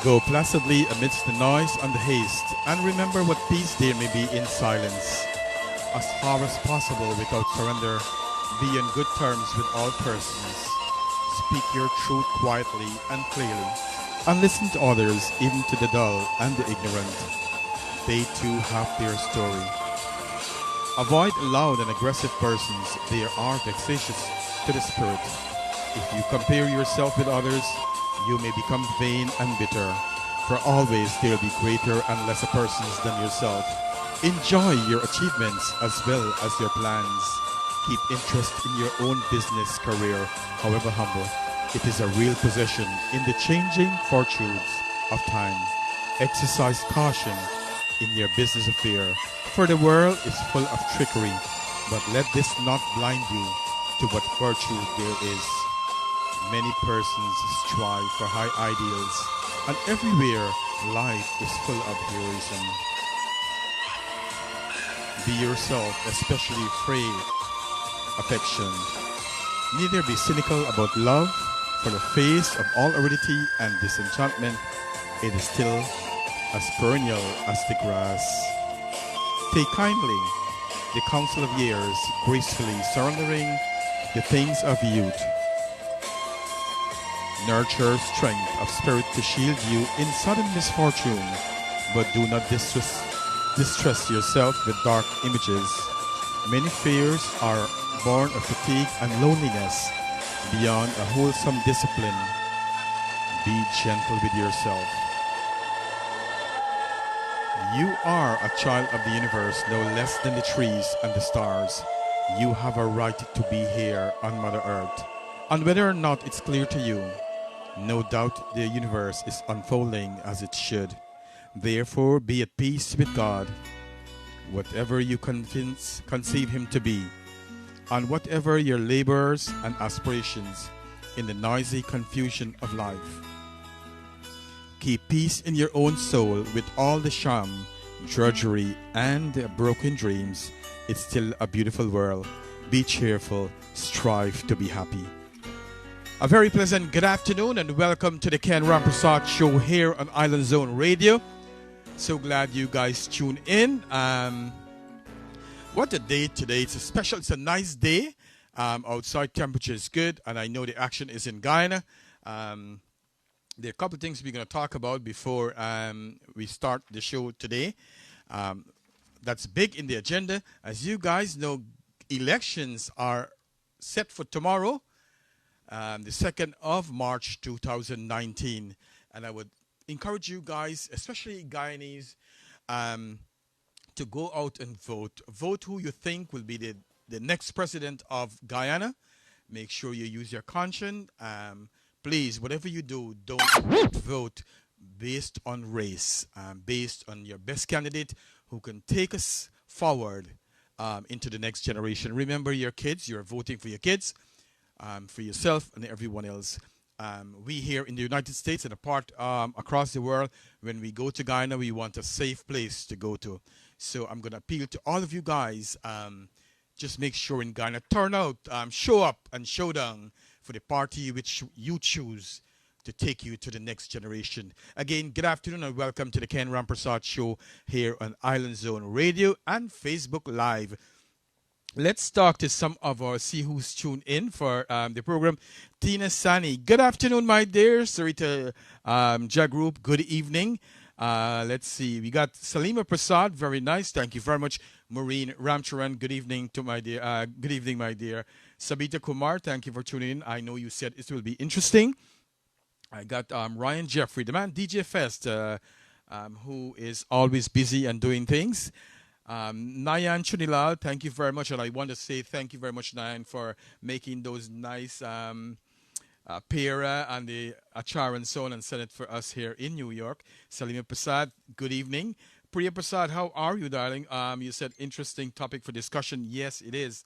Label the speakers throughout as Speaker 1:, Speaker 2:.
Speaker 1: Go placidly amidst the noise and the haste, and remember what peace there may be in silence. As far as possible without surrender, be on good terms with all persons. Speak your truth quietly and clearly, and listen to others, even to the dull and the ignorant. They too have their story. Avoid loud and aggressive persons. They are vexatious to the spirit. If you compare yourself with others, you may become vain and bitter, for always there will be greater and lesser persons than yourself. Enjoy your achievements as well as your plans. Keep interest in your own business career, however humble. It is a real possession in the changing fortunes of time. Exercise caution in your business affair, for the world is full of trickery, but let this not blind you to what virtue there is. Many persons strive for high ideals, and everywhere life is full of heroism. Be yourself, especially free affection. Neither be cynical about love, for the face of all aridity and disenchantment, it is still as perennial as the grass. Take kindly the counsel of years, gracefully surrendering the things of youth. Nurture strength of spirit to shield you in sudden misfortune, but do not distress yourself with dark images. Many fears are born of fatigue and loneliness. Beyond a wholesome discipline, be gentle with yourself. You are a child of the universe, no less than the trees and the stars. You have a right to be here on Mother Earth. And whether or not it's clear to you, no doubt the universe is unfolding as it should. Therefore, be at peace with God, whatever you conceive Him to be, and whatever your labors and aspirations in the noisy confusion of life. Keep peace in your own soul with all the sham, drudgery, and broken dreams. It's still a beautiful world. Be cheerful. Strive to be happy. A very pleasant good afternoon and welcome to the Ken Rampersaud Show here on Island Zone Radio. So glad you guys tune in. What a day today. It's a nice day. Outside temperature is good, and I know the action is in Guyana. There are a couple of things we're going to talk about before we start the show today. That's big in the agenda. As you guys know, elections are set for tomorrow, the 2nd of March 2019. And I would encourage you guys, especially Guyanese, to go out and vote. Vote who you think will be the next president of Guyana. Make sure you use your conscience. Please, whatever you do, don't vote based on race, based on your best candidate who can take us forward into the next generation. Remember your kids. You're voting for your kids, for yourself, and everyone else. We here in the United States and across the world, when we go to Guyana, we want a safe place to go to. So I'm going to appeal to all of you guys. Just make sure in Guyana, turn out, show up and show down for the party which you choose to take you to the next generation. Again, good afternoon and welcome to the Ken Rampersaud Show here on Island Zone Radio and Facebook Live. Let's talk to some of our, see who's tuned in for the program. Tina Sani, good afternoon, my dear. Sarita Jagroup, good evening. Let's see, we got Salima Prasad, very nice. Thank you very much. Maureen Ramcharan, good evening to my dear. Good evening, my dear. Sabita Kumar, thank you for tuning in. I know you said it will be interesting. I got Ryan Jeffrey, the man DJ Fest, who is always busy and doing things. Nayan Chunilal, thank you very much. And I want to say thank you very much, Nayan, for making those nice pera and the achar and so on and send it for us here in New York. Salima Prasad, good evening. Priya Prasad, how are you, darling? You said interesting topic for discussion. Yes, it is.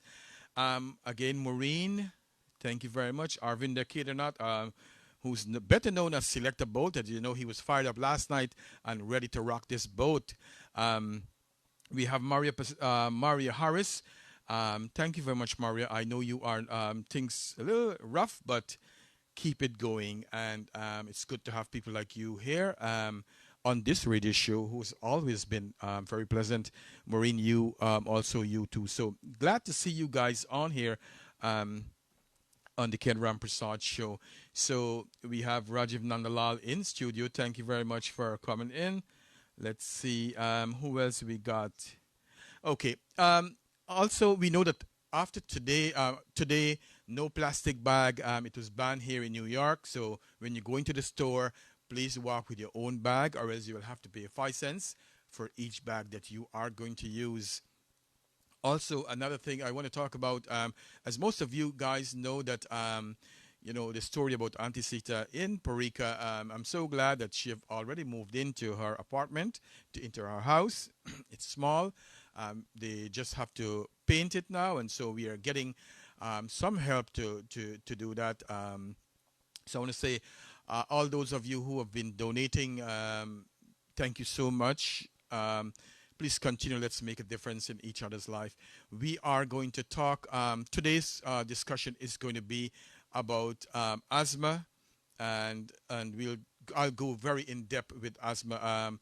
Speaker 1: Again, Maureen, thank you very much. Arvinder Kedarnath, who's better known as Selector Boat. As you know, he was fired up last night and ready to rock this boat. We have Maria Harris. Thank you very much, Maria. I know you are things a little rough, but keep it going. And it's good to have people like you here on this radio show, who's always been very pleasant. Maureen, you also you too. So glad to see you guys on here on the Ken Rampersaud Show. So we have Rajiv Nandalal in studio. Thank you very much for coming in. Let's see who else we got. Okay. Also, we know that after today, no plastic bag. It was banned here in New York. So when you go into the store, please walk with your own bag, or else you will have to pay 5 cents for each bag that you are going to use. Also, another thing I want to talk about, as most of you guys know that, the story about Auntie Sita in Porica. I'm so glad that she have already moved into her apartment, into her house. It's small. They just have to paint it now, and so we are getting some help to do that. So I want to say, all those of you who have been donating, thank you so much. Please continue. Let's make a difference in each other's life. We are going to talk. Today's discussion is going to be about asthma, and I'll go very in depth with asthma.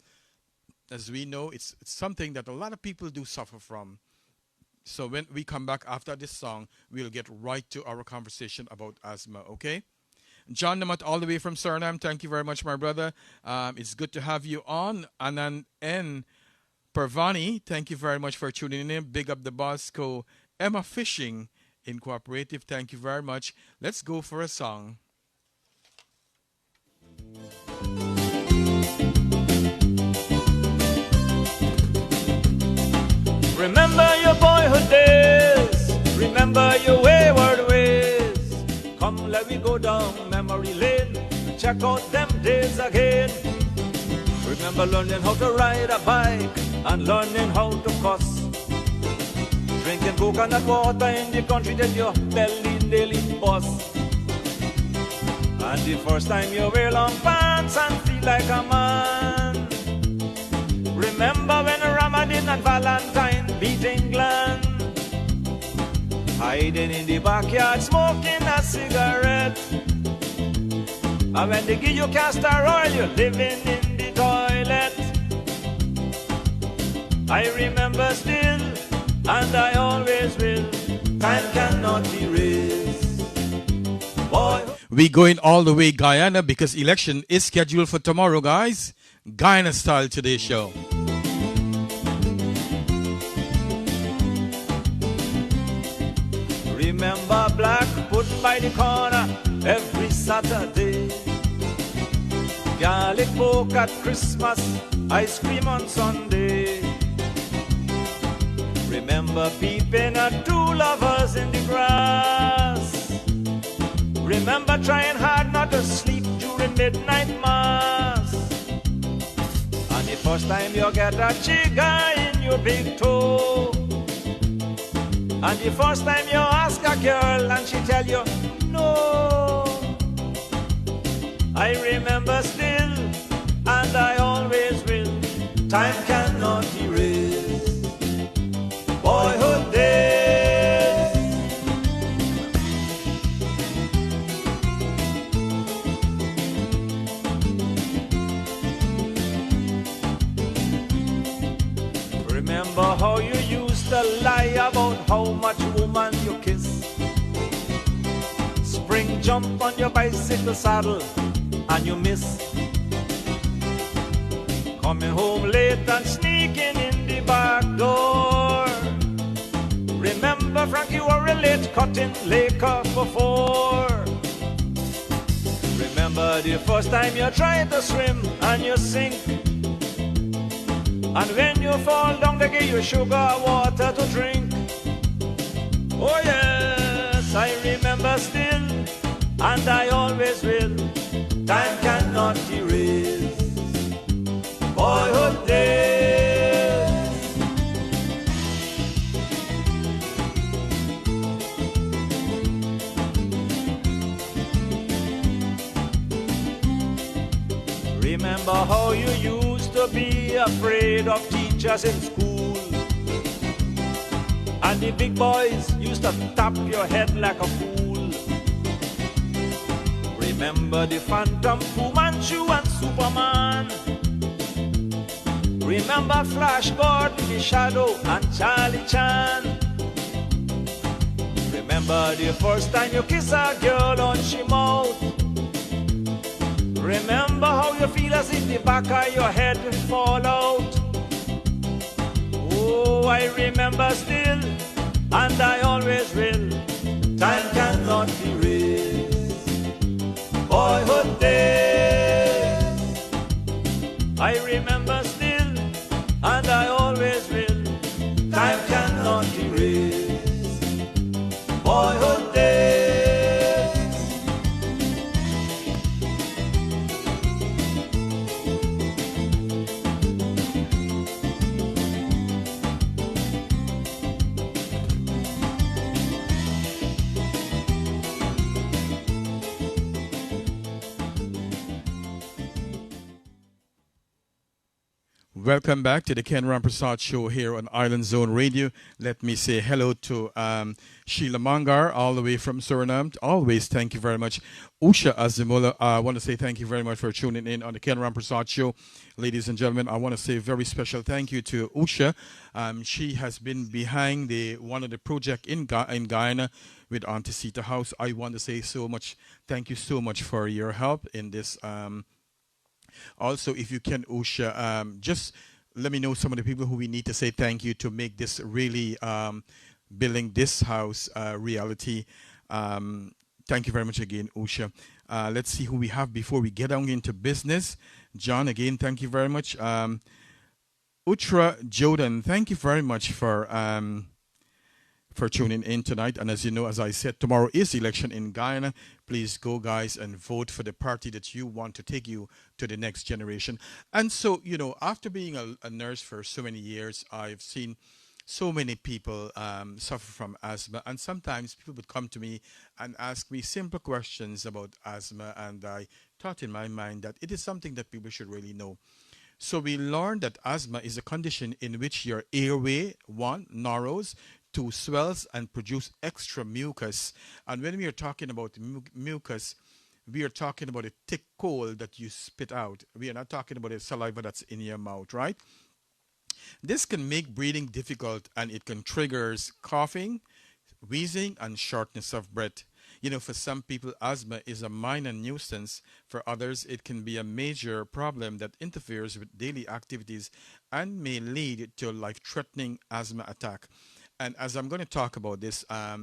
Speaker 1: As we know, it's something that a lot of people do suffer from. So when we come back after this song, we'll get right to our conversation about asthma. Okay. John Namat, all the way from Suriname. Thank you very much, my brother. It's good to have you on. Anand N. Pervani, thank you very much for tuning in. Big up the Bosco. Emma Fishing in Cooperative, thank you very much. Let's go for a song.
Speaker 2: Remember your boyhood days. Remember your wayward ways. Come, let me go down memory lane and check out them days again. Remember learning how to ride a bike and learning how to cuss. Drinking coconut water in the country that your belly nearly bust. And the first time you wear long pants and feel like a man. Remember when Ramadan and Valentine beat England. Hiding in the backyard smoking a cigarette. And when they give you castor oil, you're living in the toilet. I remember still, and I always will. Time cannot be raised. Boy.
Speaker 1: We going all the way Guyana because election is scheduled for tomorrow, guys. Guyana style today's show.
Speaker 2: Remember black put by the corner every Saturday. Garlic pork at Christmas, ice cream on Sunday. Remember peeping at two lovers in the grass. Remember trying hard not to sleep during midnight mass. And the first time you get a chica in your big toe. And the first time you ask a girl and she tell you no. I remember still, and I always will. Time cannot erase boyhood days. Remember how you used to lie about how much woman you kiss. Spring jump on your bicycle saddle and you miss. Coming home late and sneaking in the back door. Remember Frankie were a late cutting Laker before. Remember the first time you tried to swim and you sink. And when you fall down they give you sugar water to drink. Oh yes, I remember still, and I always will. Time cannot erase boyhood days. Remember how you used to be afraid of teachers in school. And the big boys used to tap your head like a fool. Remember the Phantom, Fu Manchu and Superman. Remember Flash Gordon, the Shadow and Charlie Chan. Remember the first time you kiss a girl on she mouth. Remember how you feel as if the back of your head fall out. Oh, I remember still, and I always will. Time cannot erase boyhood days. I remember still, and I always will. Time cannot erase boyhood days.
Speaker 1: Welcome back to the Ken Rampersaud Show here on Island Zone Radio. Let me say hello to Sheila Mangar, all the way from Suriname. Always thank you very much. Usha Azimula, I want to say thank you very much for tuning in on the Ken Rampersaud Show. Ladies and gentlemen, I want to say a very special thank you to Usha. She has been behind one of the project in Guyana with Auntie Sita House. I want to say so much, thank you so much for your help in this. Also, if you can, Usha, just let me know some of the people who we need to say thank you to make this really building this house reality. Thank you very much again, Usha. Let's see who we have before we get on into business. John, again, thank you very much. Utra Jordan, thank you very much for tuning in tonight. And as you know, as I said, tomorrow is election in Guyana. Please go, guys, and vote for the party that you want to take you to the next generation. And so, you know, after being a nurse for so many years, I've seen so many people suffer from asthma. And sometimes people would come to me and ask me simple questions about asthma. And I thought in my mind that it is something that people should really know. So we learned that asthma is a condition in which your airway, one, narrows, two, swells and produce extra mucus. And when we are talking about mucus, we are talking about a thick coal that you spit out. We are not talking about a saliva that's in your mouth, right? This can make breathing difficult, and it can trigger coughing, wheezing, and shortness of breath. You know, for some people, asthma is a minor nuisance. For others, it can be a major problem that interferes with daily activities and may lead to a life-threatening asthma attack. And as I'm going to talk about this, I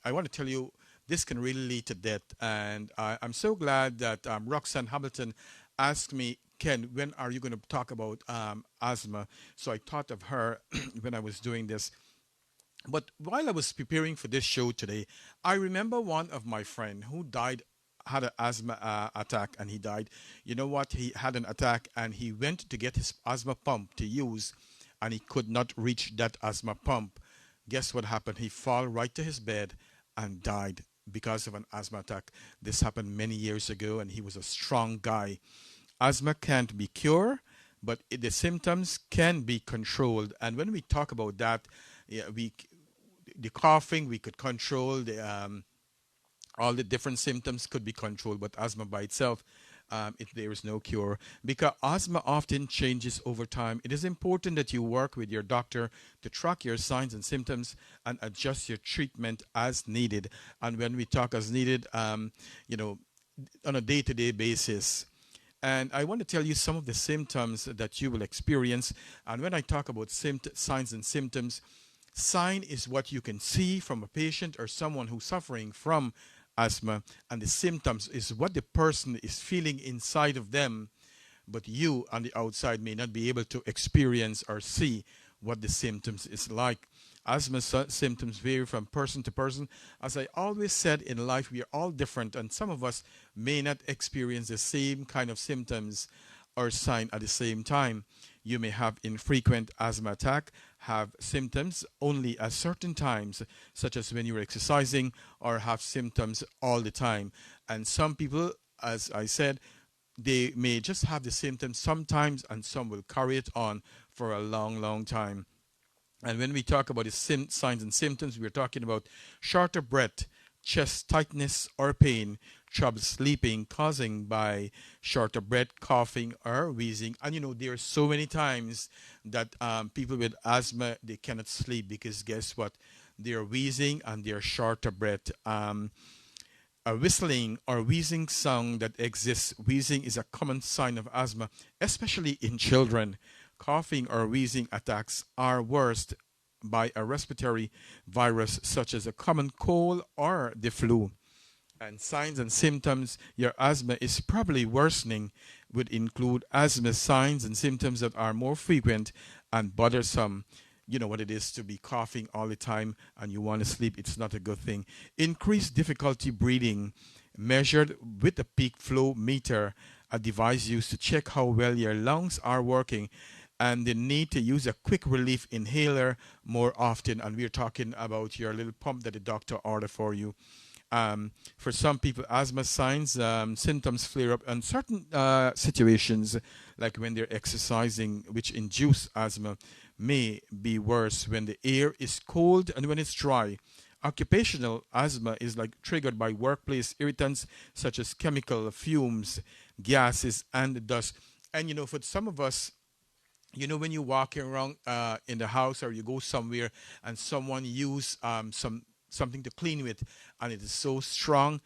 Speaker 1: want to tell you this can really lead to death. And I'm so glad that Roxanne Hamilton asked me, Ken, when are you going to talk about asthma? So I thought of her when I was doing this. But while I was preparing for this show today, I remember one of my friend who died, had an asthma attack, and he died. You know what? He had an attack, and he went to get his asthma pump to use, and he could not reach that asthma pump. Guess what happened? He fell right to his bed and died because of an asthma attack. This happened many years ago, and he was a strong guy. Asthma can't be cured, but the symptoms can be controlled. And when we talk about that, yeah, the coughing we could control, all the different symptoms could be controlled, but asthma by itself, there is no cure. Because asthma often changes over time, it is important that you work with your doctor to track your signs and symptoms and adjust your treatment as needed. And when we talk as needed, you know, on a day-to-day basis. And I want to tell you some of the symptoms that you will experience. And when I talk about signs and symptoms, sign is what you can see from a patient or someone who's suffering from asthma, and the symptoms is what the person is feeling inside of them, but you on the outside may not be able to experience or see what the symptoms is like. Asthma symptoms vary from person to person. As I always said, in life we are all different, and some of us may not experience the same kind of symptoms or sign at the same time. You may have infrequent asthma attack, have symptoms only at certain times, such as when you're exercising, or have symptoms all the time. And some people, as I said, they may just have the symptoms sometimes, and some will carry it on for a long, long time. And when we talk about the signs and symptoms, we're talking about shorter breath, chest tightness or pain, trouble sleeping causing by short of breath, coughing, or wheezing. And there are so many times that people with asthma, they cannot sleep because guess what? They're wheezing and they're short of breath. A whistling or wheezing sound that exists. Wheezing is a common sign of asthma, especially in children. Coughing or wheezing attacks are worst by a respiratory virus such as a common cold or the flu. And signs and symptoms, your asthma is probably worsening, would include asthma signs and symptoms that are more frequent and bothersome. You know what it is to be coughing all the time and you want to sleep. It's not a good thing. Increased difficulty breathing, measured with a peak flow meter, a device used to check how well your lungs are working, and the need to use a quick relief inhaler more often. And we're talking about your little pump that the doctor ordered for you. For some people, asthma signs, symptoms flare up in certain situations, like when they're exercising, which induce asthma, may be worse when the air is cold and when it's dry. Occupational asthma is like triggered by workplace irritants such as chemical fumes, gases, and dust. And for some of us, when you walk around in the house or you go somewhere and someone use something to clean with and it is so strong,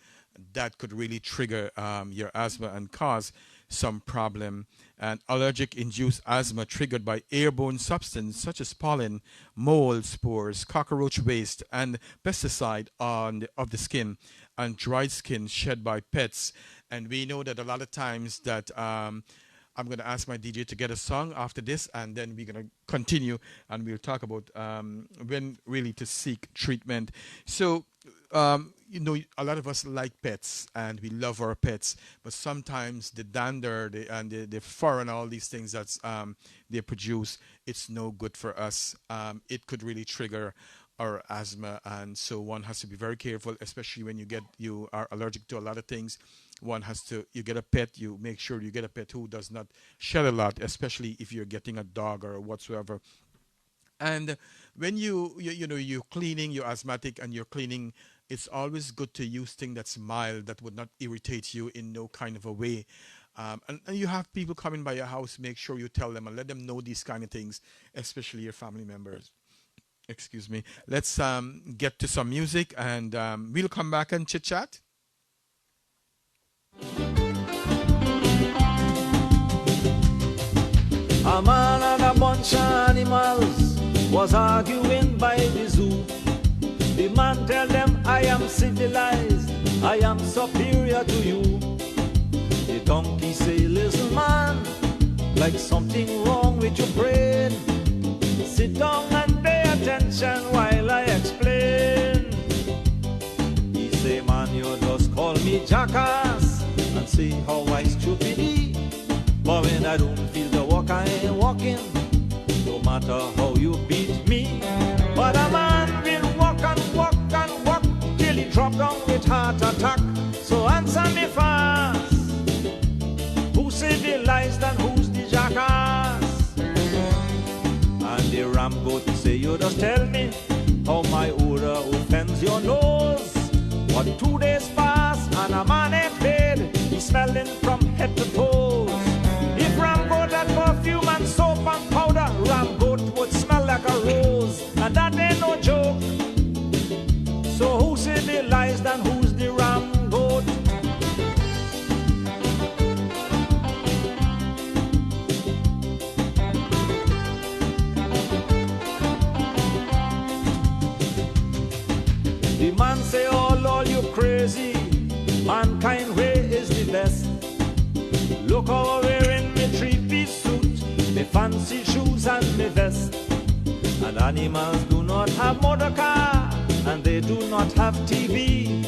Speaker 1: that could really trigger your asthma and cause some problem. And allergic induced asthma triggered by airborne substance such as pollen, mold spores, cockroach waste, and pesticide of the skin, and dried skin shed by pets. And we know that a lot of times that I'm going to ask my DJ to get a song after this, and then we're going to continue and we'll talk about when really to seek treatment. So, a lot of us like pets and we love our pets, but sometimes the dander the fur and all these things that they produce, it's no good for us. It could really trigger our asthma, and so one has to be very careful, especially when you are allergic to a lot of things. You get a pet, you make sure you get a pet who does not shed a lot, especially if you're getting a dog or whatsoever. And when you're cleaning, you're asthmatic and you're cleaning, it's always good to use things that's mild, that would not irritate you in no kind of a way. And you have people coming by your house, make sure you tell them and let them know these kind of things, especially your family members. Excuse me. Let's get to some music and we'll come back and chit-chat.
Speaker 2: A man and a bunch of animals was arguing by the zoo. The man tell them, I am civilized, I am superior to you. The donkey say, listen man, like something wrong with your brain. Sit down and pay attention while I explain. He say, man, you just call me jackass and say how I stupid be. But when I don't feel the walk, I ain't walking, no matter how you beat me. But a man will walk and walk and walk till he drop down with heart attack. So answer me fast, who say the lies and who's the jackass? And the ram goat say, you just tell me how my odor offends your nose. What 2 days pass and a man ain't paid, he's smelling from head to toes. If ram goat had perfume and soap and powder, ram goat would smell like a rose, and that ain't no joke. So who say the lies and who's the ram goat? The man say, oh Lord, you crazy, mankind way is the best. Look how I'm wearing me three-piece suit, me fancy shoes and me vest. And animals do not have motor car, and they do not have TV.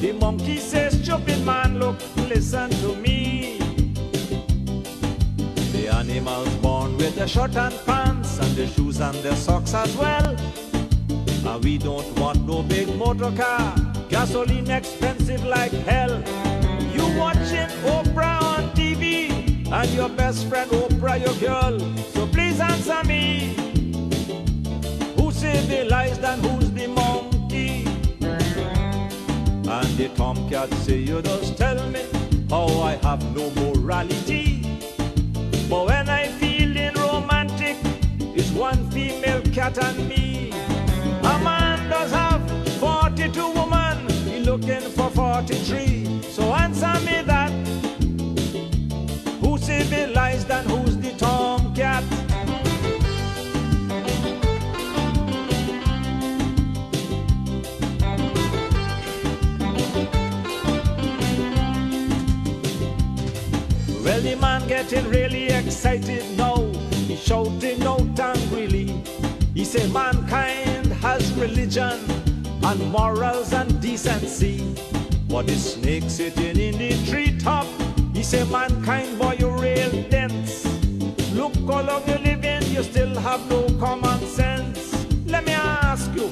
Speaker 2: The monkey says, stupid man, look, listen to me. The animals born with the shirt and pants, and the shoes and the socks as well. And we don't want no big motor car, gasoline expensive like hell. You watching Oprah on TV, and your best friend Oprah your girl. So please answer me, who say the lies and who's the monkey? And the tomcat cat say you just tell me how I have no morality. But when I feeling romantic, it's one female cat and me. A man does have 42 women, he looking for 43. So answer me that, who's civilized and who's the tomcat? Well, the man getting really excited now. He's shouting out angrily. He said mankind has religion and morals and decency. But the snake sitting in the treetop, he said mankind, boy, you real dense. Look how long you living, you still have no common sense. Let me ask you,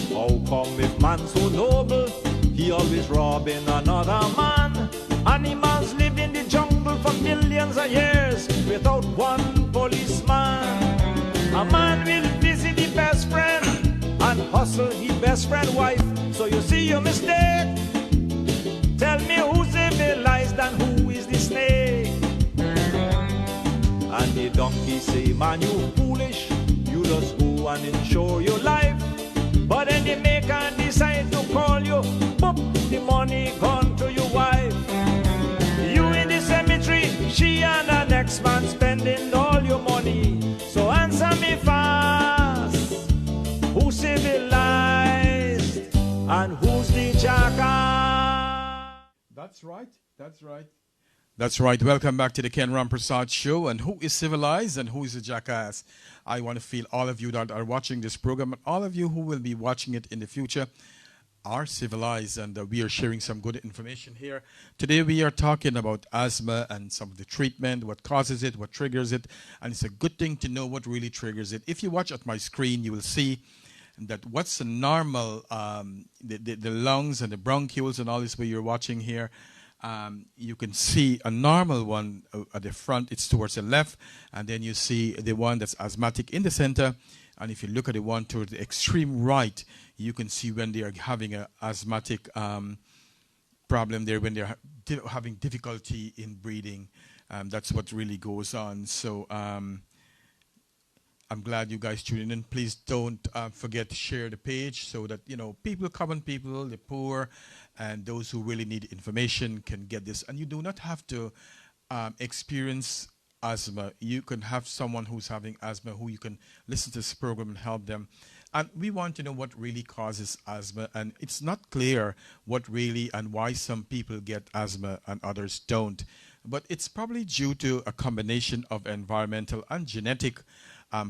Speaker 2: how come if man so noble, he always robbing another man? Animals live in the jungle for millions of years without one policeman. A man will visit the best friend and hustle his best friend wife. So you see your mistake. Tell me who's civilized and who is the snake? And the donkey say, man, you foolish, you just go and insure your life. But then the maker decide to call you, boop, the money gone to your wife. You in the cemetery, she and the next man spending all your money. So answer me fast, who's civilized and who's the jackass?
Speaker 1: That's right, that's right. That's right. Welcome back to the Ken Rampersaud Show. And who is civilized and who is a jackass? I want to feel all of you that are watching this program and all of you who will be watching it in the future are civilized, and we are sharing some good information here. Today we are talking about asthma and some of the treatment, what causes it, what triggers it, and it's a good thing to know what really triggers it. If you watch at my screen, you will see that what's the normal, the lungs and the bronchioles and all this where you're watching here, you can see a normal one at the front, it's towards the left, and then you see the one that's asthmatic in the center. And if you look at the one toward the extreme right, you can see when they are having an asthmatic problem there, when they're having difficulty in breathing. That's what really goes on. So I'm glad you guys tuning in. Please don't forget to share the page so that, you know, people, common people, the poor, and those who really need information can get this. And you do not have to experience asthma. You can have someone who's having asthma who you can listen to this program and help them. And we want to know what really causes asthma. And it's not clear what really and why some people get asthma and others don't. But it's probably due to a combination of environmental and genetic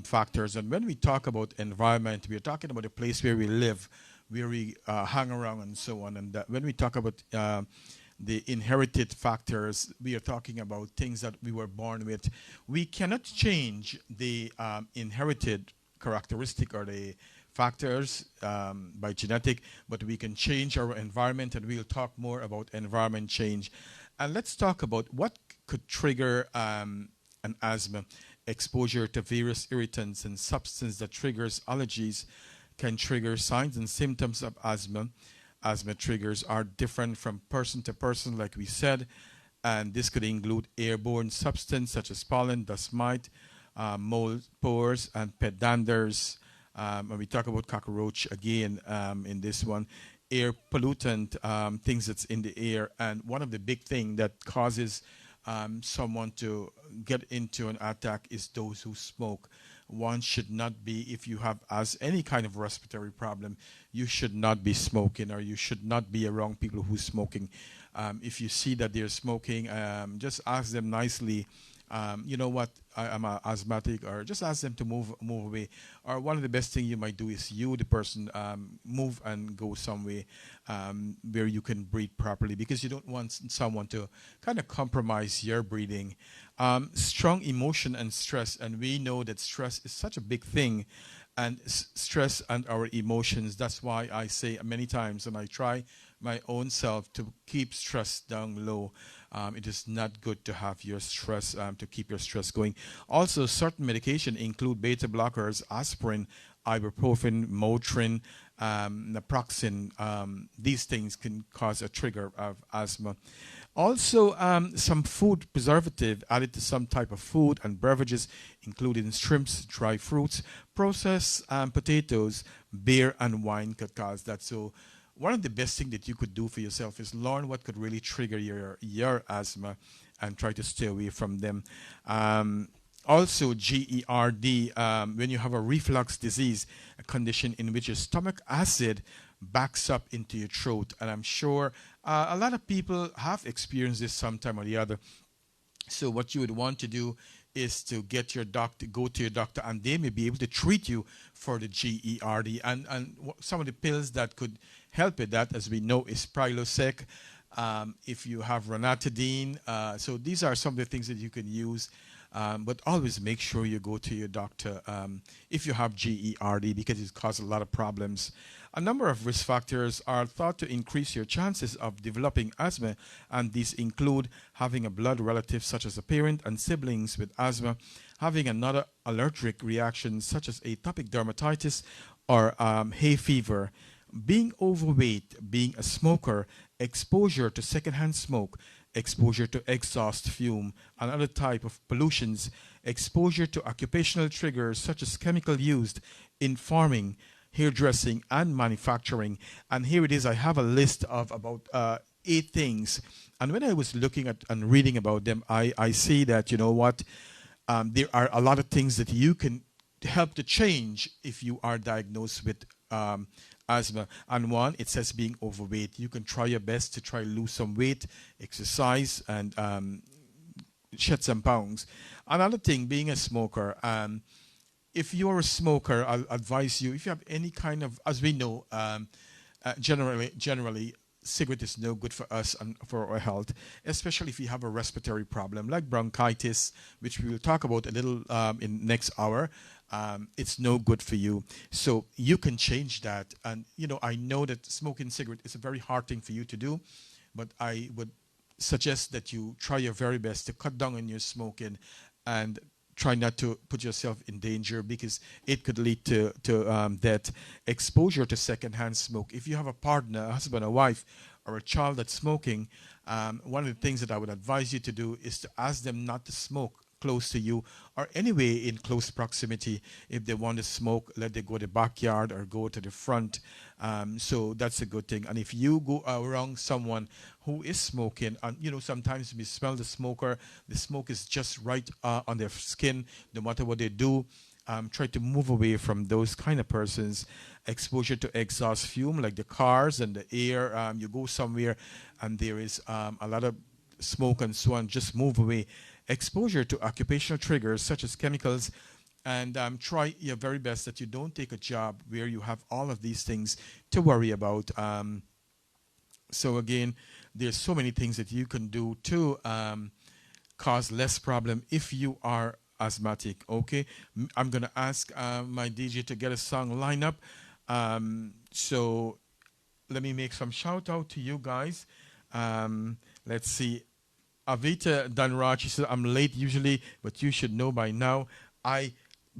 Speaker 1: factors. And when we talk about environment, we're talking about the place where we live, where we hang around and so on. And when we talk about the inherited factors, we are talking about things that we were born with. We cannot change the inherited characteristic or the factors by genetic, but we can change our environment, and we'll talk more about environment change. And let's talk about what could trigger an asthma. Exposure to various irritants and substance that triggers allergies can trigger signs and symptoms of asthma. Asthma triggers are different from person to person, like we said, and this could include airborne substance such as pollen, dust mite, mold spores, and pet danders. When we talk about cockroach again in this one, air pollutant, things that's in the air, and one of the big things that causes someone to get into an attack is those who smoke. One should not be, if you have any kind of respiratory problem, you should not be smoking, or you should not be around people who are smoking. If you see that they're smoking, just ask them nicely, you know what, I'm asthmatic, or just ask them to move away. Or one of the best things you might do is you, the person, move and go somewhere where you can breathe properly, because you don't want someone to kind of compromise your breathing. Strong emotion and stress, and we know that stress is such a big thing, and stress and our emotions, that's why I say many times, and I try my own self to keep stress down low. It is not good to have your stress, to keep your stress going. Also, certain medication include beta blockers, aspirin, ibuprofen, Motrin, naproxen. These things can cause a trigger of asthma. Also, some food preservative added to some type of food and beverages, including shrimps, dry fruits, processed potatoes, beer, and wine could cause that. So, one of the best things that you could do for yourself is learn what could really trigger your asthma and try to stay away from them. Also, GERD, when you have a reflux disease, a condition in which your stomach acid backs up into your throat. And I'm sure a lot of people have experienced this sometime or the other. So what you would want to do is to get your doctor, go to your doctor, and they may be able to treat you for the GERD. And some of the pills that could help with that, as we know, is Prilosec. If you have ranitidine, so these are some of the things that you can use. But always make sure you go to your doctor if you have GERD, because it causes a lot of problems. A number of risk factors are thought to increase your chances of developing asthma, and these include having a blood relative such as a parent and siblings with asthma, having another allergic reaction such as atopic dermatitis or hay fever, being overweight, being a smoker, exposure to secondhand smoke, exposure to exhaust fume and other type of pollutions, exposure to occupational triggers such as chemical used in farming, hairdressing, and manufacturing. And here it is. I have a list of about 8 things. And when I was looking at and reading about them, I see that, you know what, there are a lot of things that you can help to change if you are diagnosed with asthma. And one, it says being overweight. You can try your best to try lose some weight, exercise, and shed some pounds. Another thing, being a smoker. If you're a smoker, I'll advise you, if you have any kind of, as we know, generally, cigarette is no good for us and for our health, especially if you have a respiratory problem like bronchitis, which we will talk about a little in next hour. It's no good for you. So you can change that. And, you know, I know that smoking cigarette is a very hard thing for you to do, but I would suggest that you try your very best to cut down on your smoking and try not to put yourself in danger, because it could lead to death. Exposure to secondhand smoke. If you have a partner, a husband, a wife, or a child that's smoking, one of the things that I would advise you to do is to ask them not to smoke close to you or anyway in close proximity. If they want to smoke, let them go to the backyard or go to the front. So that's a good thing. And if you go around someone who is smoking, and you know, sometimes we smell the smoker, the smoke is just right on their skin, no matter what they do. Try to move away from those kind of persons. Exposure to exhaust fume, like the cars and the air. You go somewhere and there is a lot of smoke and so on, just move away. Exposure to occupational triggers such as chemicals, and try your very best that you don't take a job where you have all of these things to worry about. So again, there's so many things that you can do to cause less problem if you are asthmatic. Okay, I'm gonna ask my DJ to get a song lineup. So let me make some shout out to you guys. Let's see. Avita Dhanraj, she said, I'm late usually, but you should know by now,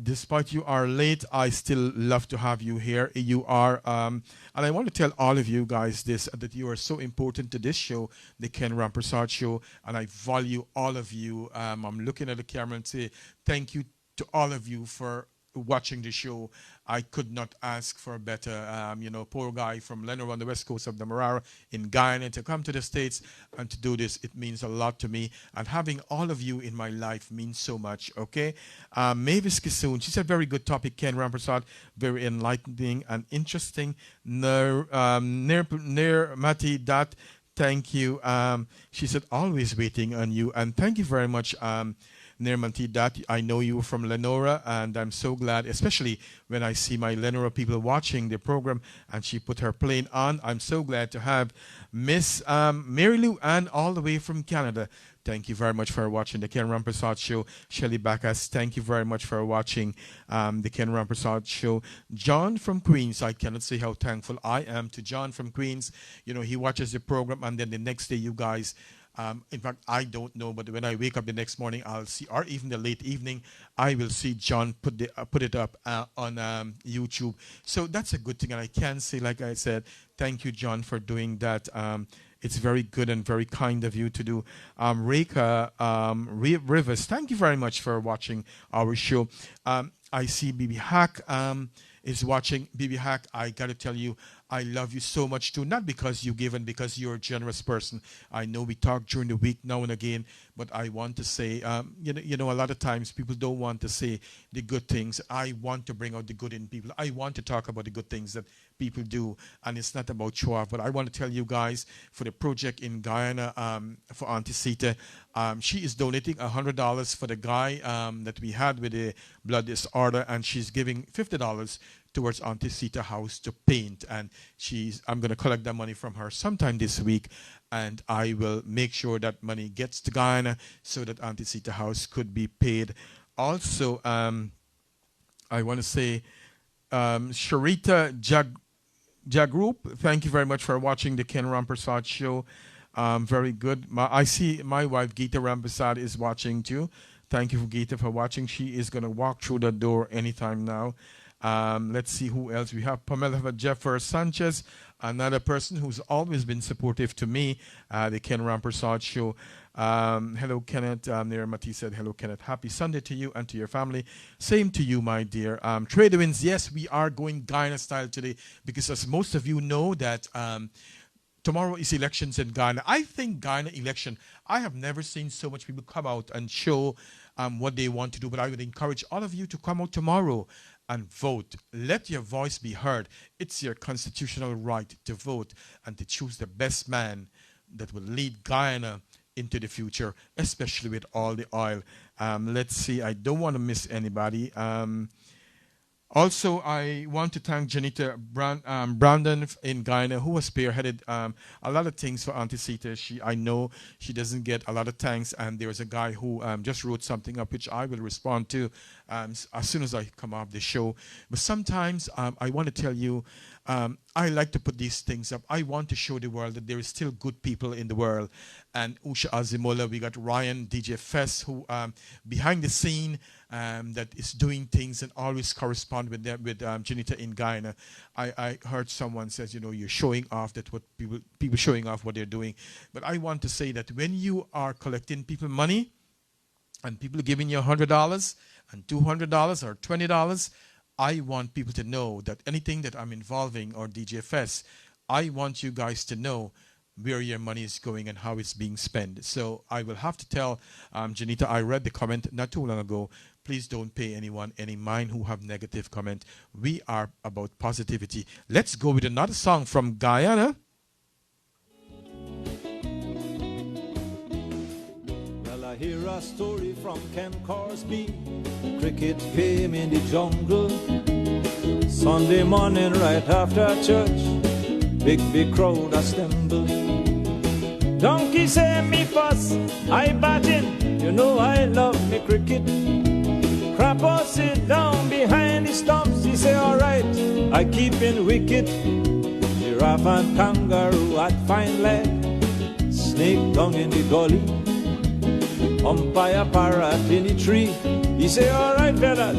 Speaker 1: despite you are late, I still love to have you here. You are, and I want to tell all of you guys this, that you are so important to this show, the Ken Rampersaud Show, and I value all of you. I'm looking at the camera and say thank you to all of you for watching the show. I could not ask for better. You know, poor guy from Lenore on the west coast of the Marara in Guyana to come to the States and to do this. It means a lot to me. And having all of you in my life means so much, okay? Mavis Kisoon, she said, very good topic, Ken Rampersaud. Very enlightening and interesting. Mati Dat, thank you. She said, always waiting on you. And thank you very much, Nirmanti, that I know you from Lenora, and I'm so glad, especially when I see my Lenora people watching the program, and she put her plane on. I'm so glad to have Miss Mary Lou Ann all the way from Canada. Thank you very much for watching the Ken Rampersaud Show. Shelley Backus, thank you very much for watching the Ken Rampersaud Show. John from Queens, I cannot say how thankful I am to John from Queens. You know, he watches the program, and then the next day you guys In fact, I don't know, but when I wake up the next morning, I'll see, or even the late evening, I will see John put it up on YouTube. So that's a good thing, and I can say, like I said, thank you, John, for doing that. It's very good and very kind of you to do. Reka Rivers, thank you very much for watching our show. I see BB Hack is watching. BB Hack, I got to tell you, I love you so much too. Not because you give and because you're a generous person. I know we talk during the week now and again, but I want to say, you know, a lot of times people don't want to say the good things. I want to bring out the good in people. I want to talk about the good things that people do, and it's not about show off. But I want to tell you guys, for the project in Guyana, for Auntie Sita, she is donating $100 for the guy that we had with the blood disorder, and she's giving $50 towards Auntie Sita house to paint, and I'm going to collect that money from her sometime this week, and I will make sure that money gets to Guyana so that Auntie Sita house could be paid. Also, I want to say, Sharita Jagroup, thank you very much for watching the Ken Rampersaud Show. Very good. I see my wife Geeta Rampersaud is watching too. Thank you, Geeta, for watching. She is going to walk through the door anytime now. Let's see who else. We have Pamela Jeffer Sanchez, another person who's always been supportive to me, the Ken Rampersaud Show. Hello, Kenneth. Nirmati said, hello, Kenneth. Happy Sunday to you and to your family. Same to you, my dear. Trade Winds, yes, we are going Guyana style today because, as most of you know, that tomorrow is elections in Guyana. I think Guyana election, I have never seen so much people come out and show what they want to do, but I would encourage all of you to come out tomorrow and vote. Let your voice be heard. It's your constitutional right to vote and to choose the best man that will lead Guyana into the future, especially with all the oil. Let's see. I don't want to miss anybody. Also, I want to thank Janita Brandon in Guyana, who has spearheaded a lot of things for Auntie Sita. I know she doesn't get a lot of thanks, and there was a guy who just wrote something up, which I will respond to as soon as I come off the show. But sometimes I want to tell you, I like to put these things up. I want to show the world that there is still good people in the world. And Usha Azimola, we got Ryan, DJ Fess, who behind the scene that is doing things and always correspond with them, with Janita in Guyana. I heard someone says, you know, you're showing off that what people showing off what they're doing. But I want to say that when you are collecting people money and people giving you $100 and $200 or $20, I want people to know that anything that I'm involving or DJFS, I want you guys to know where your money is going and how it's being spent. So I will have to tell Janita, I read the comment not too long ago. Please don't pay anyone any mind who have negative comment. We are about positivity. Let's go with another song from Guyana.
Speaker 2: Well, I hear a story from Ken Corsby. Cricket game in the jungle. Sunday morning right after church. Big crowd assemble. Donkey say me fuss, I batting. You know I love me cricket. Crapper sit down behind the stumps. He say alright, I keep in wicket. Giraffe and kangaroo at fine leg. Snake down in the gully. Umpire parrot in the tree. He say alright fellas,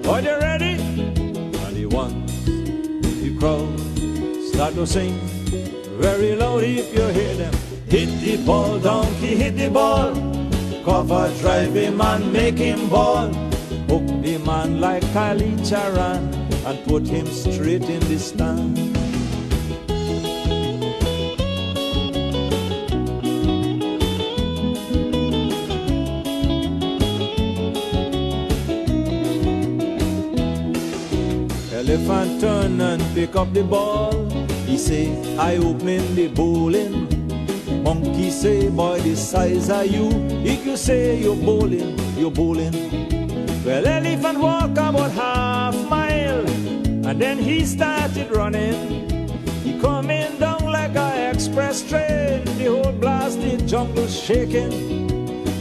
Speaker 2: are they ready? And the ones, the crowd start to sing very loud if you hear them. Hit the ball, donkey, hit the ball. Cover, drive him and make him ball. Hook the man like Kali Charan and put him straight in the stand. Elephant turn and pick up the ball. He say, I opening the bowling. Monkey say, boy, the size of you. If you say you're bowling, you're bowling. Well, elephant walk about half mile, and then he started running. He coming down like a express train. The whole blasted jungle shaking.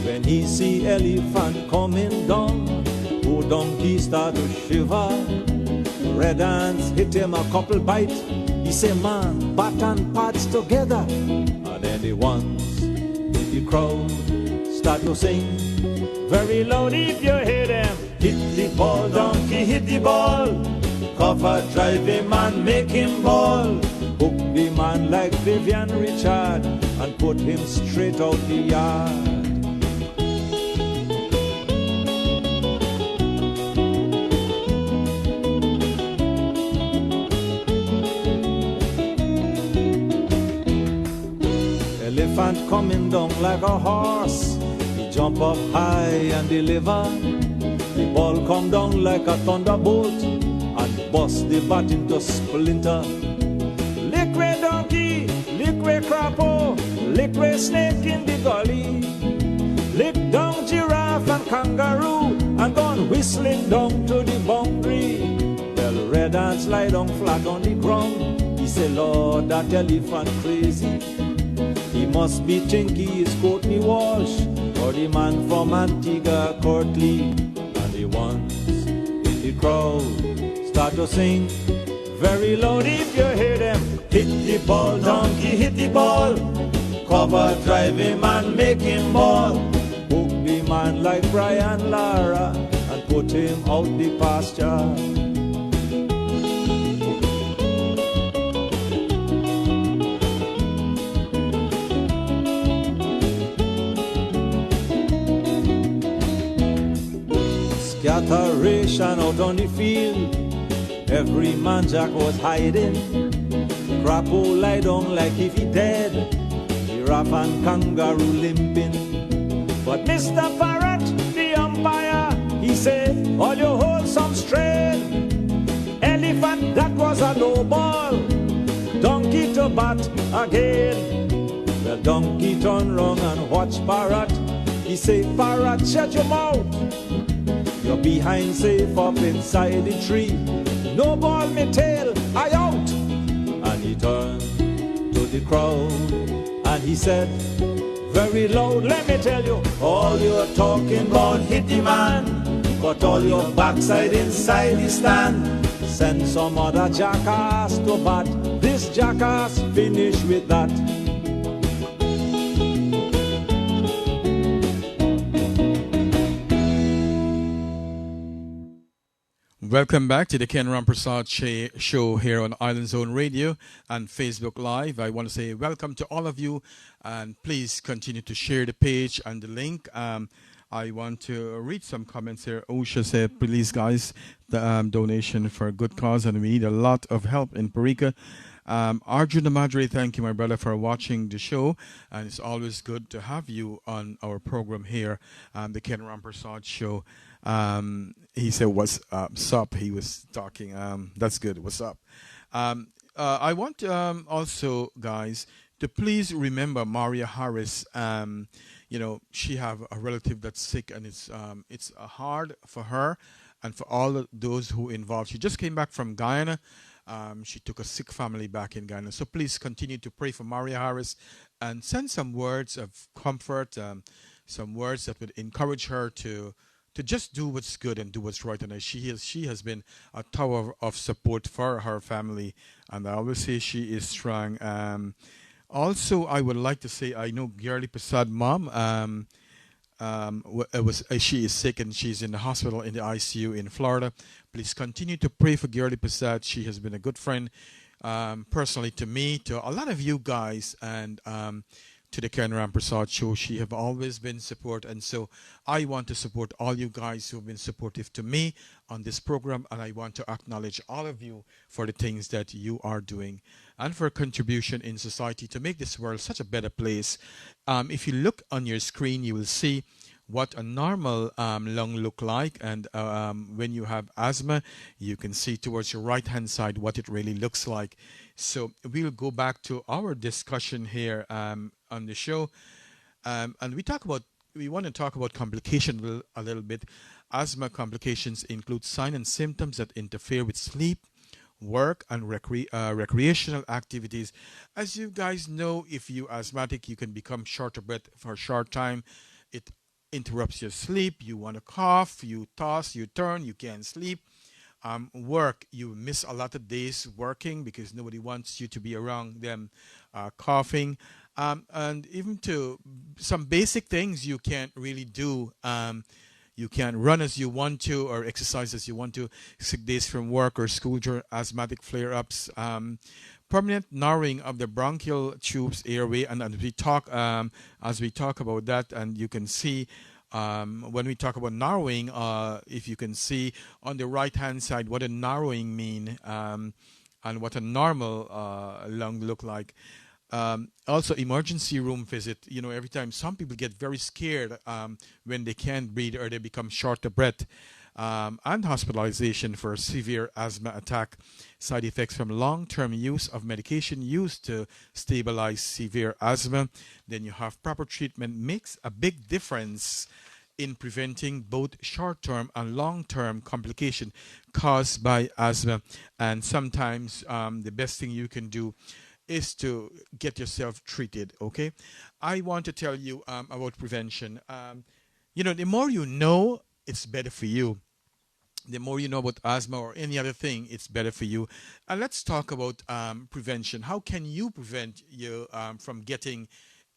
Speaker 2: When he see elephant coming down, poor donkey start to shiver. Red ants hit him a couple bites. He say, man, bat and pads together. And then the ones, the the crowd start to sing very loud if you hear them. Hit the ball, donkey, hit the ball. Cover, drive him and make him ball. Hook the man like Vivian Richard and put him straight out the yard. Elephant coming down like a horse. He jump up high and deliver. The ball come down like a thunderbolt and bust the bat into splinter. Lick way donkey, lick way crapo, lick way snake in the gully. Lick down giraffe and kangaroo and gone whistling down to the boundary. Well, red ants lie down flat on the ground. He say, Lord, that elephant crazy. He must be Tinky, his Courtney Walsh, or the man from Antigua, Courtly. And the ones in the crowd start to sing very loud if you hear them. Hit the ball, donkey, hit the ball. Cover, drive him and make him ball. Hook the man like Brian Lara and put him out the pasture. Scatteration out on the field. Every man jack was hiding. Crapo lie down like if he dead. Giraffe and kangaroo limping. But Mr. Parrot, the umpire, he said, all you hold some strain. Elephant, that was a no ball. Donkey to bat again. The donkey turn round and watch Parrot. He say, Parrot, shut your mouth. You're behind safe up inside the tree. No ball, me tail, I out. And he turned to the crowd and he said, very loud, let me tell you, all you're talking about hit the man. Got all your backside inside the stand. Send some other jackass to bat. This jackass finish with that.
Speaker 1: Welcome back to the Ken Rampersaud Show here on Island Zone Radio and Facebook Live. I want to say welcome to all of you and please continue to share the page and the link. I want to read some comments here. Osha said, please guys, the donation for a good cause and we need a lot of help in Parika. Arjuna Madre, thank you, my brother, for watching the show. And it's always good to have you on our program here, the Ken Rampersaud Show. He said, what's up? He was talking. That's good. What's up? I want also, guys, to please remember Maria Harris. You know, she have a relative that's sick, and it's hard for her and for all those who involved. She just came back from Guyana. She took a sick family back in Guyana. So please continue to pray for Maria Harris and send some words of comfort, some words that would encourage her to just do what's good and do what's right. And she has been a tower of support for her family. And I always say she is strong. Also, I would like to say, I know Girly Prasad mom, she is sick and she's in the hospital in the ICU in Florida. Please continue to pray for Girly Prasad. She has been a good friend personally to me, to a lot of you guys, and to the Ken Rampersaud Show. She have always been support, and so I want to support all you guys who have been supportive to me on this program, and I want to acknowledge all of you for the things that you are doing and for contribution in society to make this world such a better place. If you look on your screen, you will see what a normal lung look like, and when you have asthma, you can see towards your right hand side what it really looks like. So we'll go back to our discussion here on the show, and we want to talk about complications a little bit. Asthma complications include signs and symptoms that interfere with sleep, work, and recreational activities. As you guys know, if you're asthmatic, you can become short of breath for a short time. It interrupts your sleep. You want to cough, you toss, you turn, you can't sleep. Work, you miss a lot of days working because nobody wants you to be around them coughing. And even to some basic things you can't really do. You can't run as you want to or exercise as you want to. Sick days from work or school during asthmatic flare-ups. Permanent narrowing of the bronchial tubes airway, and as we talk about that, and you can see when we talk about narrowing, if you can see on the right hand side what a narrowing mean, and what a normal lung look like. Also, emergency room visit. You know, every time some people get very scared when they can't breathe or they become short of breath, and hospitalization for severe asthma attack. Side effects from long-term use of medication used to stabilize severe asthma. Then you have proper treatment makes a big difference in preventing both short-term and long-term complication caused by asthma. And sometimes the best thing you can do is to get yourself treated. Okay, I want to tell you about prevention. You know, the more you know, it's better for you. The more you know about asthma or any other thing, it's better for you. And let's talk about prevention. How can you prevent you from getting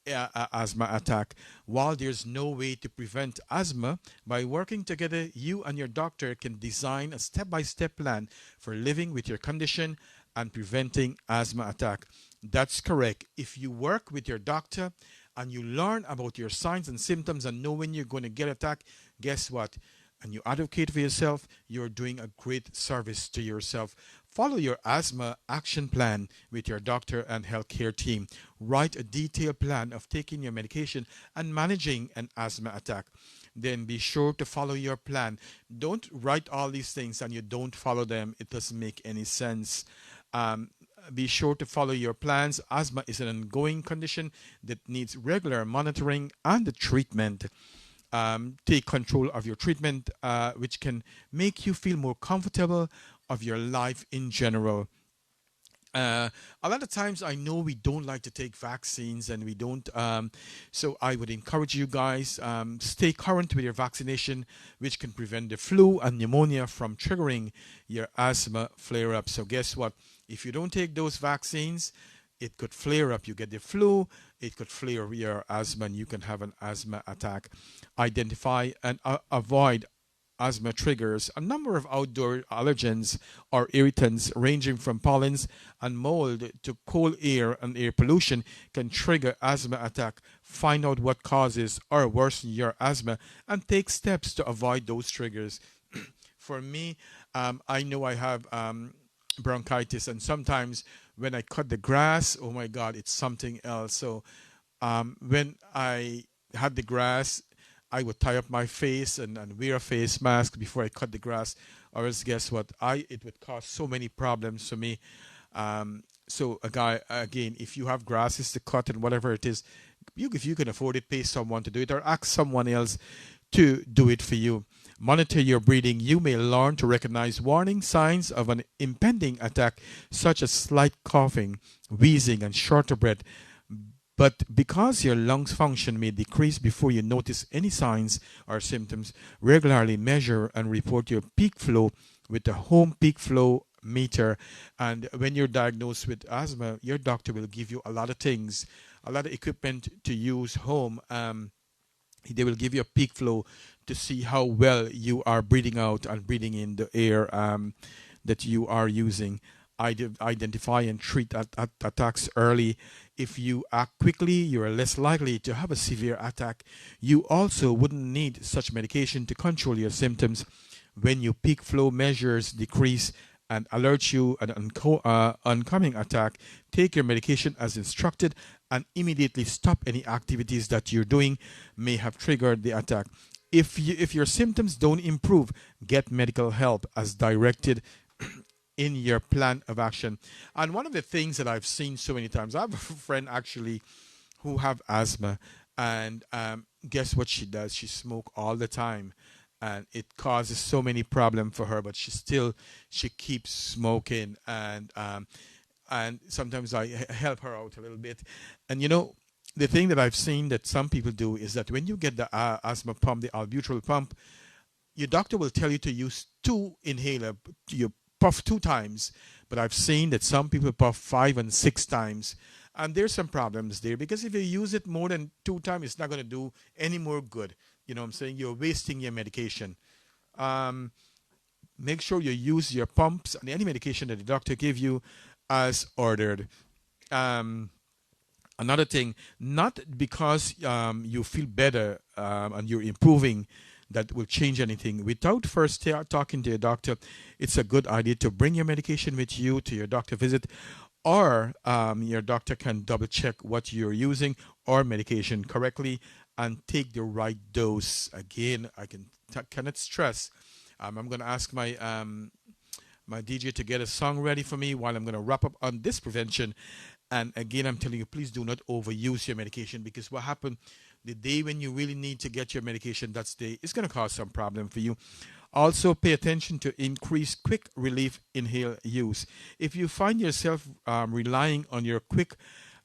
Speaker 1: asthma attack? While there's no way to prevent asthma, by working together, you and your doctor can design a step-by-step plan for living with your condition and preventing asthma attack. That's correct. If you work with your doctor and you learn about your signs and symptoms and know when you're going to get attack, guess what? And you advocate for yourself, you're doing a great service to yourself. Follow your asthma action plan with your doctor and healthcare team. Write a detailed plan of taking your medication and managing an asthma attack. Then be sure to follow your plan. Don't write all these things and you don't follow them. It doesn't make any sense. Be sure to follow your plans. Asthma is an ongoing condition that needs regular monitoring and treatment. Take control of your treatment, which can make you feel more comfortable of your life in general. A lot of times I know we don't like to take vaccines and we don't, so I would encourage you guys, stay current with your vaccination, which can prevent the flu and pneumonia from triggering your asthma flare-up. So guess what? If you don't take those vaccines, it could flare up. You get the flu, it could flare your asthma, and you can have an asthma attack. Identify and avoid asthma triggers. A number of outdoor allergens or irritants, ranging from pollens and mold to cold air and air pollution, can trigger asthma attack. Find out what causes or worsen your asthma and take steps to avoid those triggers. For me, I know I have bronchitis, and sometimes when I cut the grass, oh my God, it's something else. So when I had the grass, I would tie up my face and wear a face mask before I cut the grass, or else guess what? It would cause so many problems for me. So again, if you have grasses to cut and whatever it is, if you can afford it, pay someone to do it or ask someone else to do it for you. Monitor your breathing. You may learn to recognize warning signs of an impending attack, such as slight coughing, wheezing, and short of breath. But because your lungs function may decrease before you notice any signs or symptoms, regularly measure and report your peak flow with a home peak flow meter. And when you're diagnosed with asthma, your doctor will give you a lot of things, a lot of equipment to use home. They will give you a peak flow to see how well you are breathing out and breathing in the air that you are using. Identify and treat attacks early. If you act quickly, you are less likely to have a severe attack. You also wouldn't need such medication to control your symptoms. When your peak flow measures decrease and alert you an oncoming attack, take your medication as instructed and immediately stop any activities that you're doing may have triggered the attack. If your symptoms don't improve, get medical help as directed in your plan of action. And one of the things that I've seen so many times, I have a friend actually who have asthma, and guess what she does? She smoke all the time, and it causes so many problems for her, but she keeps smoking, and sometimes I help her out a little bit. And you know, the thing that I've seen that some people do is that when you get the asthma pump, the albuterol pump, your doctor will tell you to use 2 inhaler. You puff 2 times, but I've seen that some people puff 5 and 6 times, And there's some problems there because if you use it more than 2 times, it's not going to do any more good. You know what I'm saying? You're wasting your medication. Make sure you use your pumps and any medication that the doctor gave you as ordered. Another thing, not because you feel better and you're improving, that will change anything. Without first talking to your doctor, it's a good idea to bring your medication with you to your doctor visit, or your doctor can double check what you're using or medication correctly and take the right dose. Again, I cannot stress. I'm going to ask my my DJ to get a song ready for me while I'm going to wrap up on this prevention. And again, I'm telling you, please do not overuse your medication, because what happened the day when you really need to get your medication, that's the day it's going to cause some problem for you. Also, pay attention to increase quick relief inhale use. If you find yourself relying on your quick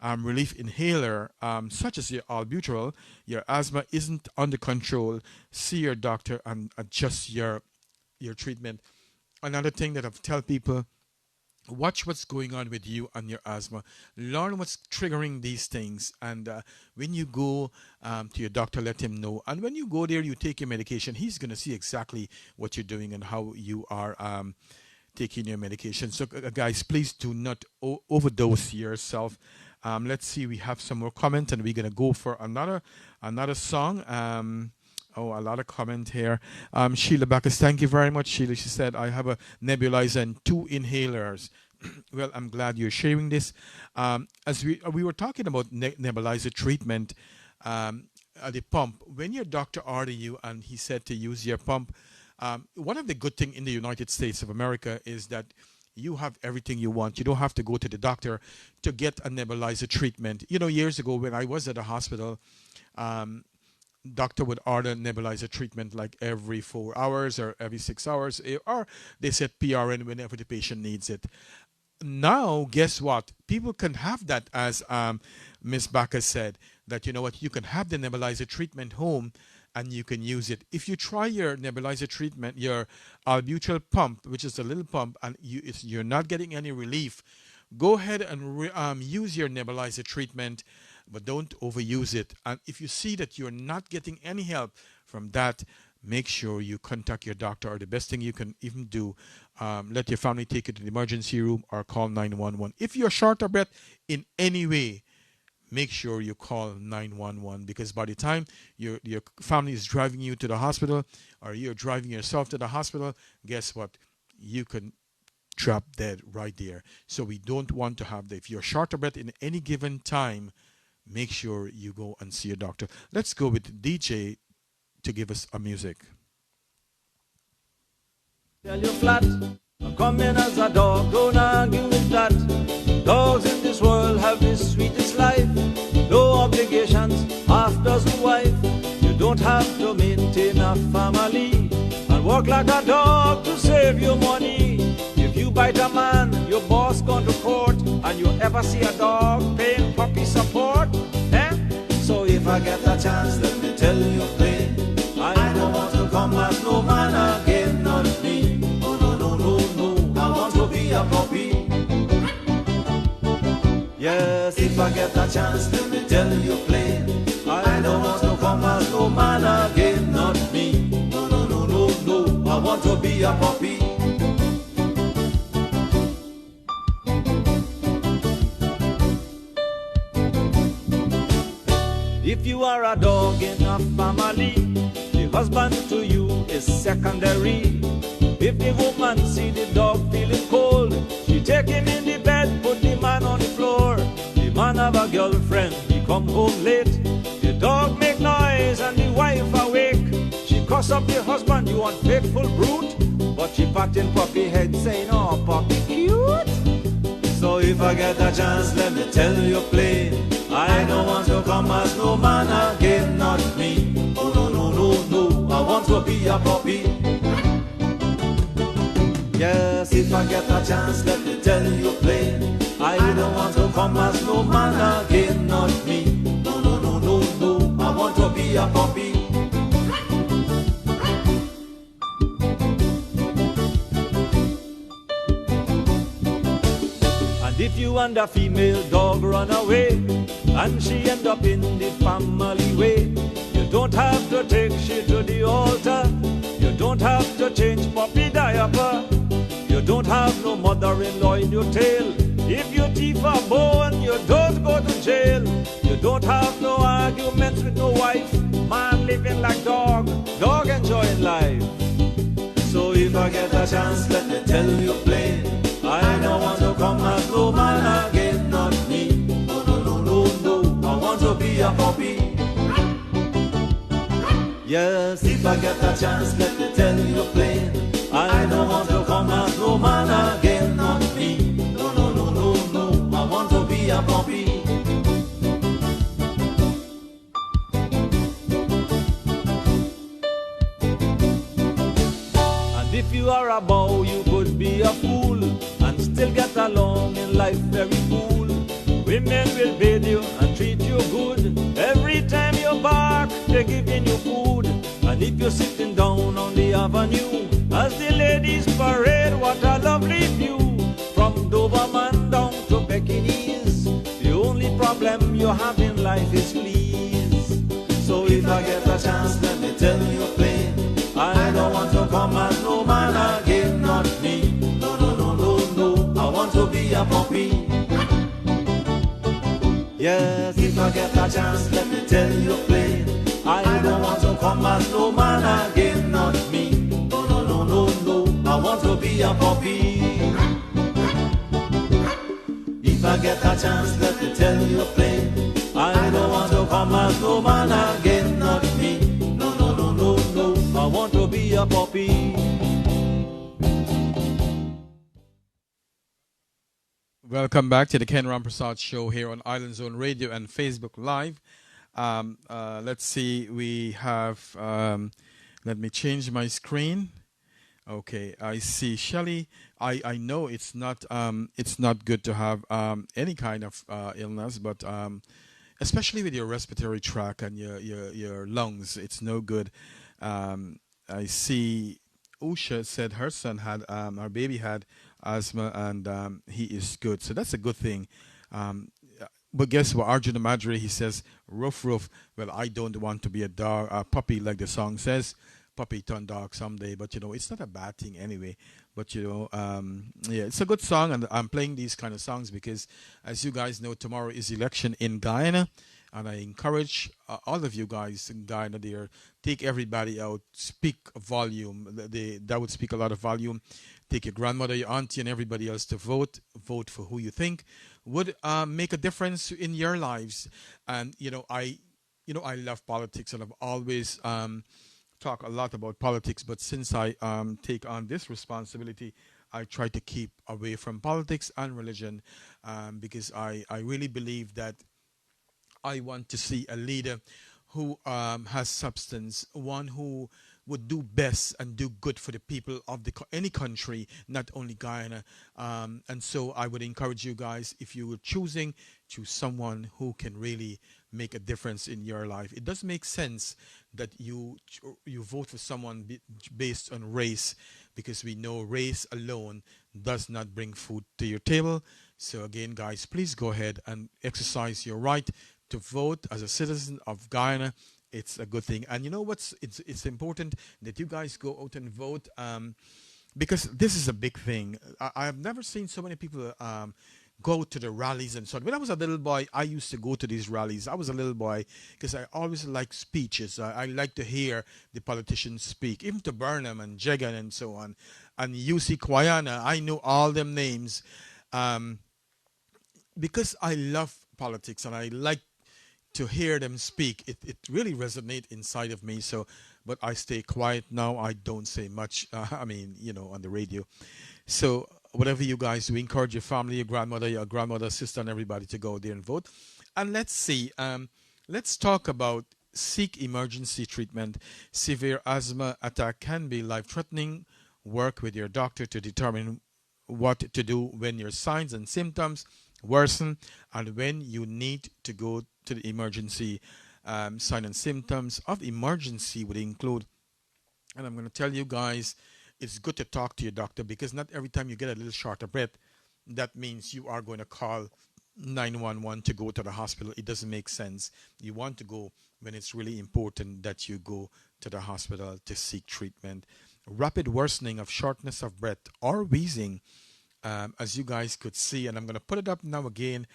Speaker 1: relief inhaler, such as your albuterol, your asthma isn't under control, see your doctor and adjust your treatment. Another thing that I've tell people, watch what's going on with you and your asthma. Learn what's triggering these things. And when you go to your doctor, let him know. And when you go there, you take your medication. He's going to see exactly what you're doing and how you are taking your medication. So, guys, please do not overdose yourself. Let's see. We have some more comments, and we're going to go for another song. A lot of comment here. Sheila Backus, thank you very much, Sheila. She said, I have a nebulizer and 2 inhalers. Well, I'm glad you're sharing this. As we were talking about nebulizer treatment at the pump, when your doctor ordered you and he said to use your pump, one of the good things in the United States of America is that you have everything you want. You don't have to go to the doctor to get a nebulizer treatment. You know, years ago when I was at a hospital, doctor would order nebulizer treatment like every 4 hours or every 6 hours, or they said PRN whenever the patient needs it. Now, guess what? People can have that, as Ms. Backus said, that you know what, you can have the nebulizer treatment home and you can use it. If you try your nebulizer treatment, your albuterol pump, which is a little pump, and you're not getting any relief, go ahead and use your nebulizer treatment, but don't overuse it. And if you see that you're not getting any help from that, make sure you contact your doctor, or the best thing you can even do, let your family take you to the emergency room or call 911. If you're short of breath in any way, make sure you call 911, because by the time your family is driving you to the hospital, or you're driving yourself to the hospital, guess what? You can drop dead right there. So we don't want to have that. If you're short of breath in any given time, make sure you go and see a doctor. Let's go with DJ to give us a music.
Speaker 2: Tell you flat, I'm coming as a dog, don't argue with that. Dogs in this world have the sweetest life. No obligations, half dozen wife. You don't have to maintain a family and work like a dog to save your money. If you bite a man, your boss gone to court, and you ever see a dog paying puppy support, So if I get a chance, let me tell you plain, I don't want to come as no man again, not me. Oh no, no, no, no, I want to be a puppy. Yes, if I get a chance, let me tell you plain, I don't want to come as no man again, not me. No, no, no, no, no, I want to be a puppy. If you are a dog in a family, the husband to you is secondary. If the woman see the dog feeling cold, she take him in the bed, put the man on the floor. The man have a girlfriend, he come home late. The dog make noise and the wife awake. She cuss up the husband, you unfaithful brute. But she patting puppy head saying, oh, puppy cute. So if I get a chance, let me tell you plain, I don't want to come as no man again, not me. Oh no, no, no, no, I want to be a puppy. Yes, if I get a chance, let me tell you plain, I don't want to come as no man again, not me. No, no, no, no, no, I want to be a puppy. if you and a female dog run away, and she end up in the family way, you don't have to take she to the altar. You don't have to change puppy diaper. You don't have no mother-in-law in your tail. If you thief a bone, you don't go to jail. You don't have no arguments with no wife. Man living like dog, dog enjoying life. So if I get a chance, let me tell you plain, I don't want to come as no man again, not me. No, no, no, no, no, I want to be a puppy. Yes, if I get a chance, let me tell you plain, I don't want to come as no man again, not me. No, no, no, no, no, I want to be a puppy. And if you are a bow, you could be a fool and still get along in life very cool. Women will bathe you and treat you good. Every time you bark, they're giving you food. And if you're sitting down on the avenue, as the ladies parade, what a lovely view. From Doberman down to Pekingese, the only problem you have in life is fleas. So if I get a chance, let me tell you plain, I don't want to come as no man again, not me. No, no, no, no, no, I want to be a puppy. Yes, if I get a chance, let me tell you plain, I don't want to come as no man again, not me. No, no, no, no, no, I want to be a puppy. If I get a chance, let me tell you plain, I don't want to come as no man again, not me. No, no, no, no, no, I want to be a puppy.
Speaker 1: Welcome back to the Ken Rampersaud Show here on Island Zone Radio and Facebook Live. Let's see, we have, let me change my screen. Okay, I see Shelley. I know it's not good to have any kind of illness, but especially with your respiratory tract and your lungs, it's no good. I see Usha said her son had, her baby had asthma, and he is good. So that's a good thing. But guess what? Arjuna Madre, he says, rough. Well, I don't want to be a dog, a puppy, like the song says. Puppy turn dog someday. But, you know, it's not a bad thing anyway. But, you know, yeah, it's a good song. And I'm playing these kind of songs because, as you guys know, tomorrow is election in Guyana. And I encourage all of you guys in Guyana there, take everybody out, speak volume. That would speak a lot of volume. Take your grandmother, your auntie, and everybody else to vote. Vote for who you think would make a difference in your lives. And I love politics, and I've always talk a lot about politics. But since I take on this responsibility, I try to keep away from politics and religion, because I really believe that I want to see a leader who has substance, one who would do best and do good for the people of any country, not only Guyana. And so I would encourage you guys, if you were choose someone who can really make a difference in your life. It does make sense that you vote for someone based on race, because we know race alone does not bring food to your table. So again, guys, please go ahead and exercise your right to vote as a citizen of Guyana. It's a good thing. And you know what's it's important that you guys go out and vote, because this is a big thing. I have never seen so many people go to the rallies and so on. When I was a little boy, I used to go to these rallies. I was a little boy because I always liked speeches. I like to hear the politicians speak, even to Burnham and Jegan and so on. And UC Guyana, I know all them names, because I love politics and I like to hear them speak. It really resonates inside of me. So, but I stay quiet now. I don't say much. On the radio. So whatever you guys do, encourage your family, your grandmother, sister, and everybody to go there and vote. And let's see. Let's talk about seek emergency treatment. Severe asthma attack can be life-threatening. Work with your doctor to determine what to do when your signs and symptoms worsen and when you need to go to the emergency. Sign and symptoms of emergency would include, and I'm going to tell you guys, it's good to talk to your doctor, because not every time you get a little short of breath, that means you are going to call 911 to go to the hospital. It doesn't make sense. You want to go when it's really important that you go to the hospital to seek treatment. Rapid worsening of shortness of breath or wheezing, as you guys could see, and I'm going to put it up now again,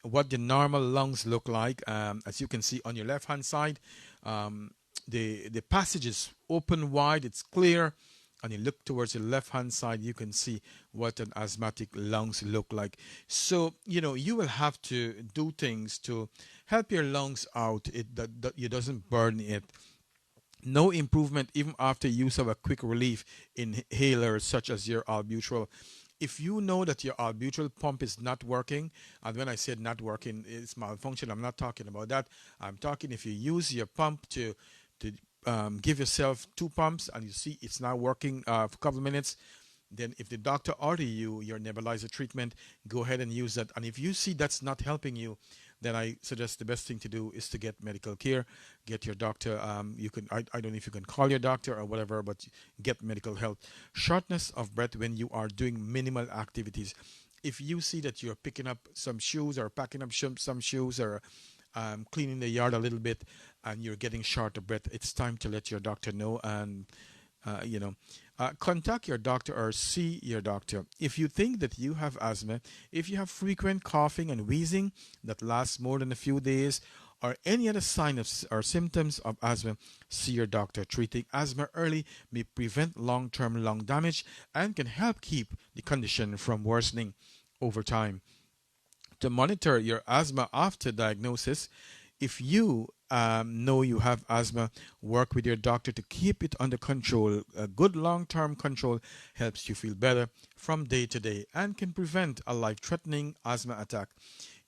Speaker 1: what the normal lungs look like. As you can see on your left hand side, the passage is open wide, it's clear, and you look towards the left hand side, you can see what an asthmatic lungs look like. So you will have to do things to help your lungs out, that it doesn't burn it. No improvement even after use of a quick relief inhaler such as your albuterol. If you know that your albuterol pump is not working, and when I said not working, it's malfunction, I'm not talking about that. I'm talking if you use your pump to give yourself 2 pumps and you see it's not working for a couple of minutes, then if the doctor order you your nebulizer treatment, go ahead and use that. And if you see that's not helping you, then I suggest the best thing to do is to get medical care, get your doctor. You can, I don't know if you can call your doctor or whatever, but get medical help. Shortness of breath when you are doing minimal activities. If you see that you're picking up some shoes or packing up some shoes or cleaning the yard a little bit and you're getting short of breath, it's time to let your doctor know and contact your doctor or see your doctor. If you think that you have asthma, if you have frequent coughing and wheezing that lasts more than a few days, or any other sign of or symptoms of asthma, see your doctor. Treating asthma early may prevent long-term lung damage and can help keep the condition from worsening over time. To monitor your asthma after diagnosis, if you know you have asthma, work with your doctor to keep it under control. A good long-term control helps you feel better from day to day and can prevent a life-threatening asthma attack.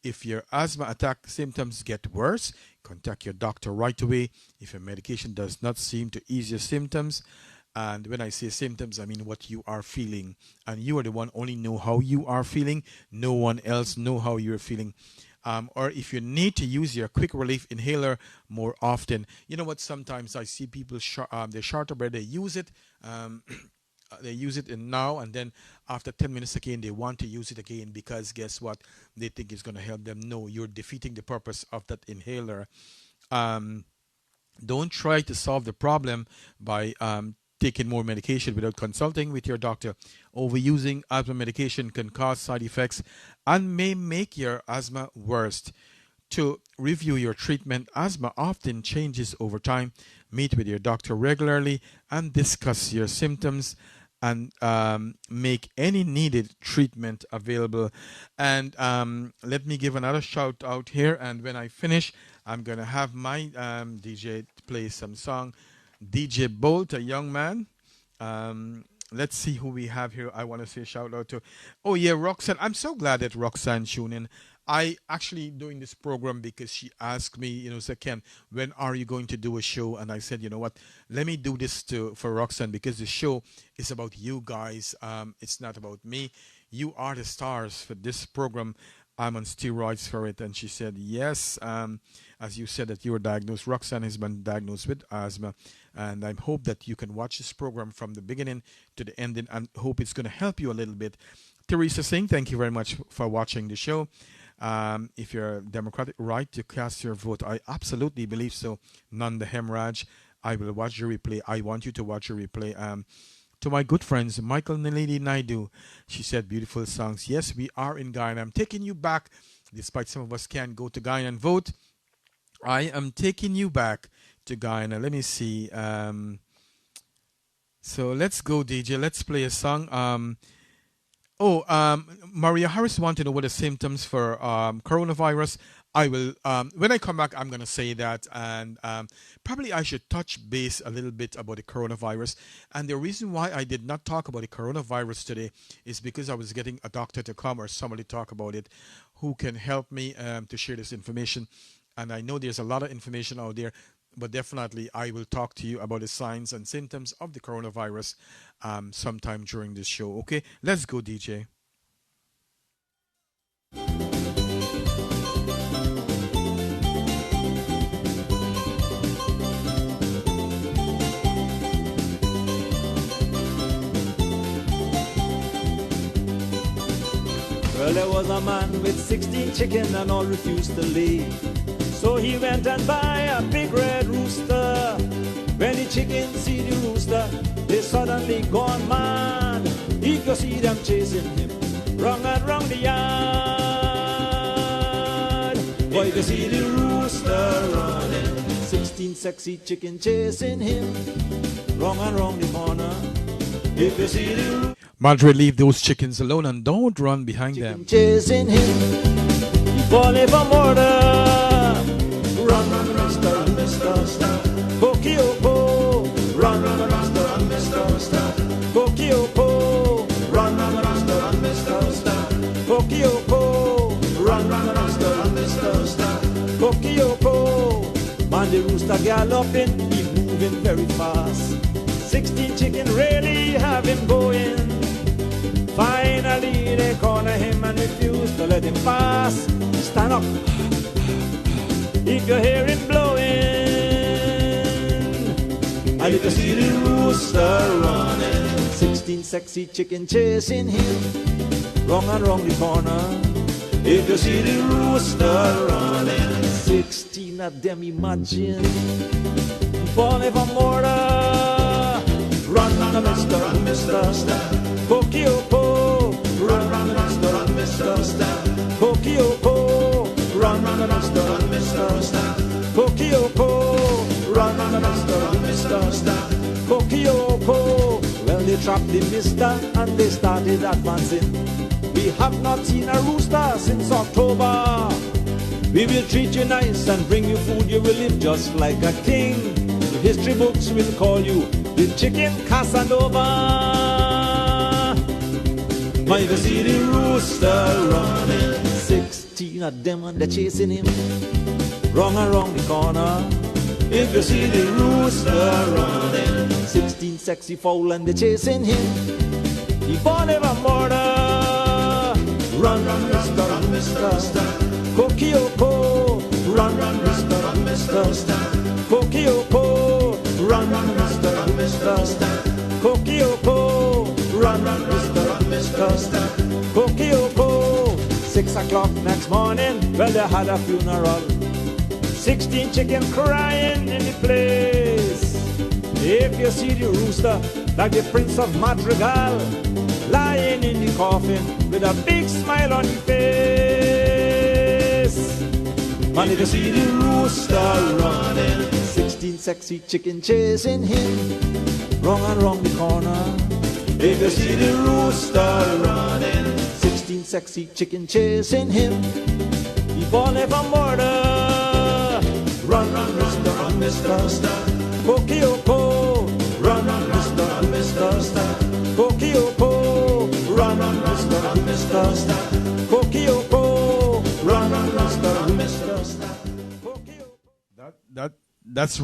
Speaker 1: If your asthma attack symptoms get worse, contact your doctor right away. If your medication does not seem to ease your symptoms, and when I say symptoms, I mean what you are feeling, and you are the one only know how you are feeling. No one else know how you're feeling. Or if you need to use your quick relief inhaler more often. You know what? Sometimes I see people they're short of breath. They use it. They use it in now, and then after 10 minutes again, they want to use it again because guess what? They think it's going to help them. No, you're defeating the purpose of that inhaler. Don't try to solve the problem by taking more medication without consulting with your doctor. Overusing asthma medication can cause side effects and may make your asthma worse. To review your treatment, asthma often changes over time. Meet with your doctor regularly and discuss your symptoms and make any needed treatment available. And let me give another shout out here. And when I finish, I'm going to have my DJ play some song. DJ Bolt, a young man. Let's see who we have here. I want to say shout out to. Oh yeah, Roxanne. I'm so glad that Roxanne tuned in. I actually doing this program because she asked me, said, Ken, when are you going to do a show? And I said, you know what, let me do this for Roxanne because the show is about you guys. It's not about me. You are the stars for this program. I'm on steroids for it. And she said, yes, as you said that you were diagnosed, Roxanne has been diagnosed with asthma. And I hope that you can watch this program from the beginning to the ending and hope it's going to help you a little bit. Teresa Singh, thank you very much for watching the show. If you're democratic right to cast your vote, I absolutely believe so. Nanda Hemraj, I will watch your replay. I want you to watch your replay. To my good friends, Michael Naledi Naidu, she said beautiful songs. Yes, we are in Guyana. I'm taking you back, despite some of us can't go to Guyana and vote. I am taking you back to Guyana. Let me see. So let's go, DJ. Let's play a song. Maria Harris wanted to know what the symptoms for coronavirus. I will, when I come back, I'm going to say that. And probably I should touch base a little bit about the coronavirus. And the reason why I did not talk about the coronavirus today is because I was getting a doctor to come or somebody to talk about it who can help me to share this information. And I know there's a lot of information out there, but definitely I will talk to you about the signs and symptoms of the coronavirus sometime during this show. Okay, let's go, DJ.
Speaker 2: Well, there was a man with 16 chicken and all refused to lay. So he went and buy a big red rooster. When the chicken see the rooster, they suddenly gone mad. If you see them chasing him, wrong and round the yard. Boy, if you see the rooster running, 16 sexy chicken chasing him, wrong and round the corner. If you see the
Speaker 1: Madre, leave those chickens alone and don't run behind them.
Speaker 2: Chasing him, he falling for murder. Run, run, Mr. Mr. Kokioko. Run, run, Mr. Mr. Kokioko. Run, run, Mr. Kokioko. Run, run, Mr. Kokioko. Man, the rooster galloping, he moving very fast. 16 chicken really have him going. Finally they corner him and refuse to let him pass. Stand up if you hear him blowing. And if you see the rooster running, 16 sexy chicken chasing him, wrong and wrong the corner. If you see the rooster running, 16 of them, imagine falling for murder. Run, run, Mr. Kokioko. Run, run, Mr. Kokioko. Run, run, Mr. Kokioko. Run, run, Mr. Kokioko. Well, they trapped the mister and they started advancing. We have not seen a rooster since October. We will treat you nice and bring you food. You will live just like a king. The history books will call you the chicken Casanova. But if you see the rooster running, 16 of them and they're chasing him, wrong and wrong the corner. If you see the rooster running, 16 sexy fowl and they're chasing him, he born ever murder. Run, run, Mr. Kokioko. Run, run, Mr. Kokioko. Run, run, Mr. Kokioko. Run, run, Mr. Kokioko. 6 o'clock next morning, well, they had a funeral. 16 chicken crying in the place. If you see the rooster, like the Prince of Madrigal, lying in the coffin with a big smile on his face. Man, if you see the rooster running, 16 sexy chicken chasing him, wrong and wrong the corner. If you see the rooster running, 16 sexy chicken chasing him, he born ever murder. Run, run, Mr. Kokioko. Run, run, Mr. Kokioko. Run, run, Mr. Kokioko. Run, run, Mr. Kokioko.
Speaker 1: That's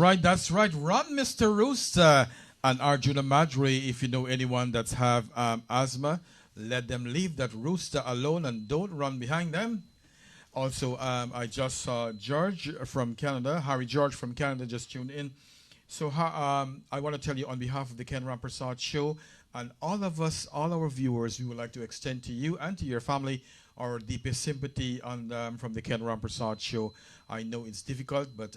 Speaker 1: right. Run, Mr. Rooster. And Arjuna Madre, if you know anyone that's have asthma, let them leave that rooster alone and don't run behind them. Also, I just saw George from Canada, Harry George from Canada just tuned in. So I want to tell you on behalf of the Ken Rampersaud Show and all of us, all our viewers, we would like to extend to you and to your family our deepest sympathy from the Ken Rampersaud Show. I know it's difficult, but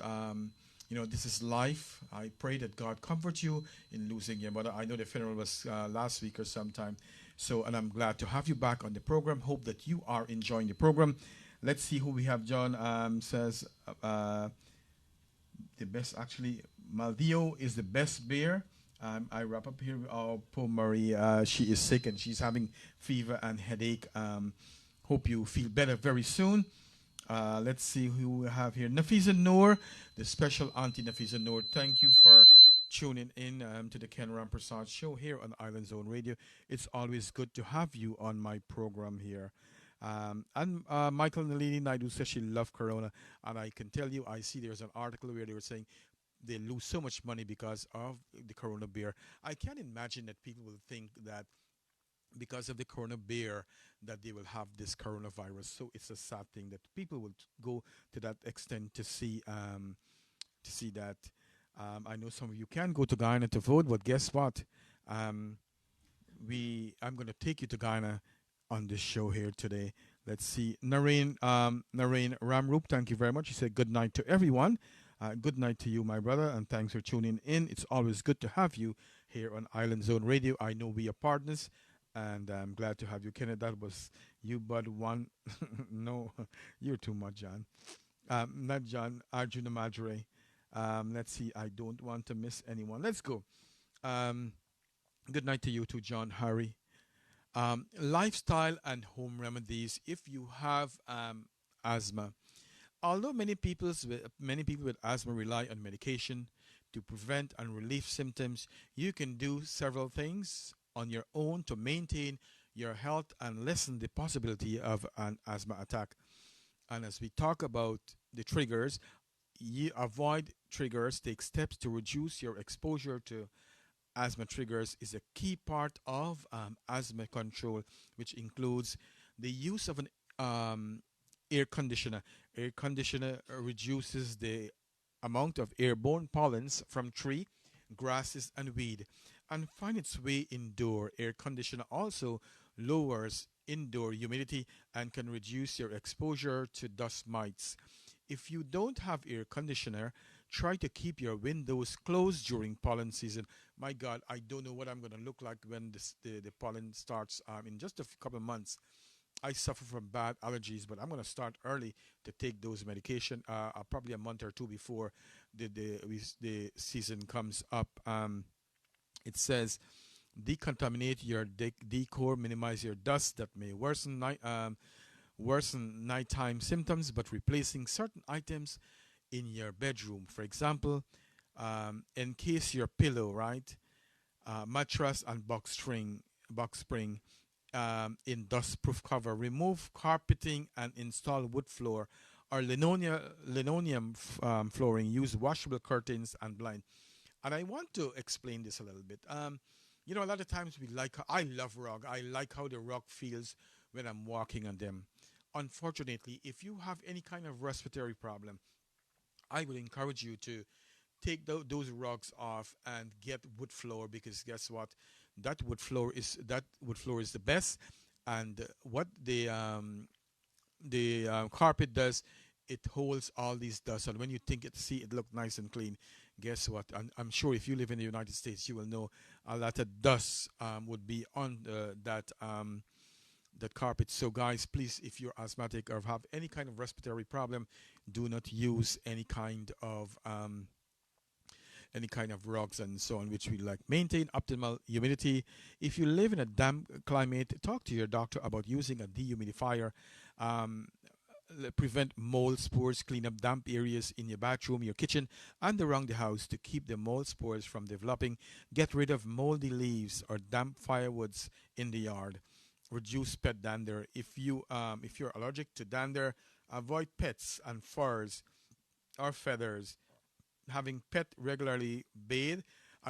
Speaker 1: you know, this is life. I pray that God comfort you in losing your mother. I know the funeral was last week or sometime. So, and I'm glad to have you back on the program. Hope that you are enjoying the program. Let's see who we have. John says the best, actually, Maldeo is the best beer. I wrap up here. Oh, poor Marie. She is sick and she's having fever and headache. Hope you feel better very soon. Let's see who we have here. Nafisa Noor, the special Auntie Nafisa Noor. Thank you for tuning in to the Ken Rampersaud Show here on Island Zone Radio. It's always good to have you on my program here. And Michael Nalini Naidu says she loves Corona. And I can tell you, I see there's an article where they were saying they lose so much money because of the Corona beer. I can't imagine that people will think that because of the Corona beer that they will have this coronavirus. So it's a sad thing that people will go to that extent to see that. I know some of you can go to Guyana to vote, but guess what? I'm going to take you to Guyana on the show here today. Let's see. Narain Ramroop, thank you very much. He said good night to everyone. Good night to you, my brother, and thanks for tuning in. It's always good to have you here on Island Zone Radio. I know we are partners, and I'm glad to have you, Kenneth. That was you, Bud. One. No, you're too much, John. Not John, Arjuna Madre. Let's see. I don't want to miss anyone. Let's go. Um, Good night to you too, John, Harry. Lifestyle and home remedies. If you have asthma, although many people with asthma rely on medication to prevent and relieve symptoms, you can do several things on your own to maintain your health and lessen the possibility of an asthma attack. And as we talk about the triggers, you avoid triggers, take steps to reduce your exposure to asthma triggers is a key part of asthma control, which includes the use of an air conditioner. Air conditioner reduces the amount of airborne pollens from tree, grasses, and weed, and find its way indoor. Air conditioner also lowers indoor humidity and can reduce your exposure to dust mites. If you don't have air conditioner, try to keep your windows closed during pollen season. My God, I don't know what I'm going to look like when the pollen starts in just a couple of months. I suffer from bad allergies, but I'm going to start early to take those medication, probably a month or two before the season comes up. It says, decontaminate your decor, minimize your dust that may worsen nighttime symptoms, but replacing certain items in your bedroom. For example, encase your pillow, right? Mattress and box spring in dust-proof cover. Remove carpeting and install wood floor or linoleum flooring. Use washable curtains and blind. And I want to explain this a little bit. A lot of times I love rug. I like how the rug feels when I'm walking on them. Unfortunately, if you have any kind of respiratory problem, I would encourage you to take those rugs off and get wood floor, because guess what? That wood floor is the best. And what the carpet does, it holds all these dust. And when you see it look nice and clean, guess what? I'm sure if you live in the United States, you will know a lot of dust would be on that carpet. So guys, please, if you're asthmatic or have any kind of respiratory problem, do not use any kind of rugs and so on, which we like. Maintain optimal humidity. If you live in a damp climate, talk to your doctor about using a dehumidifier. Prevent mold spores. Clean up damp areas in your bathroom, your kitchen, and around the house to keep the mold spores from developing. Get rid of moldy leaves or damp firewoods in the yard. Reduce pet dander. If you're allergic to dander, avoid pets and furs or feathers. Having pet regularly bathe.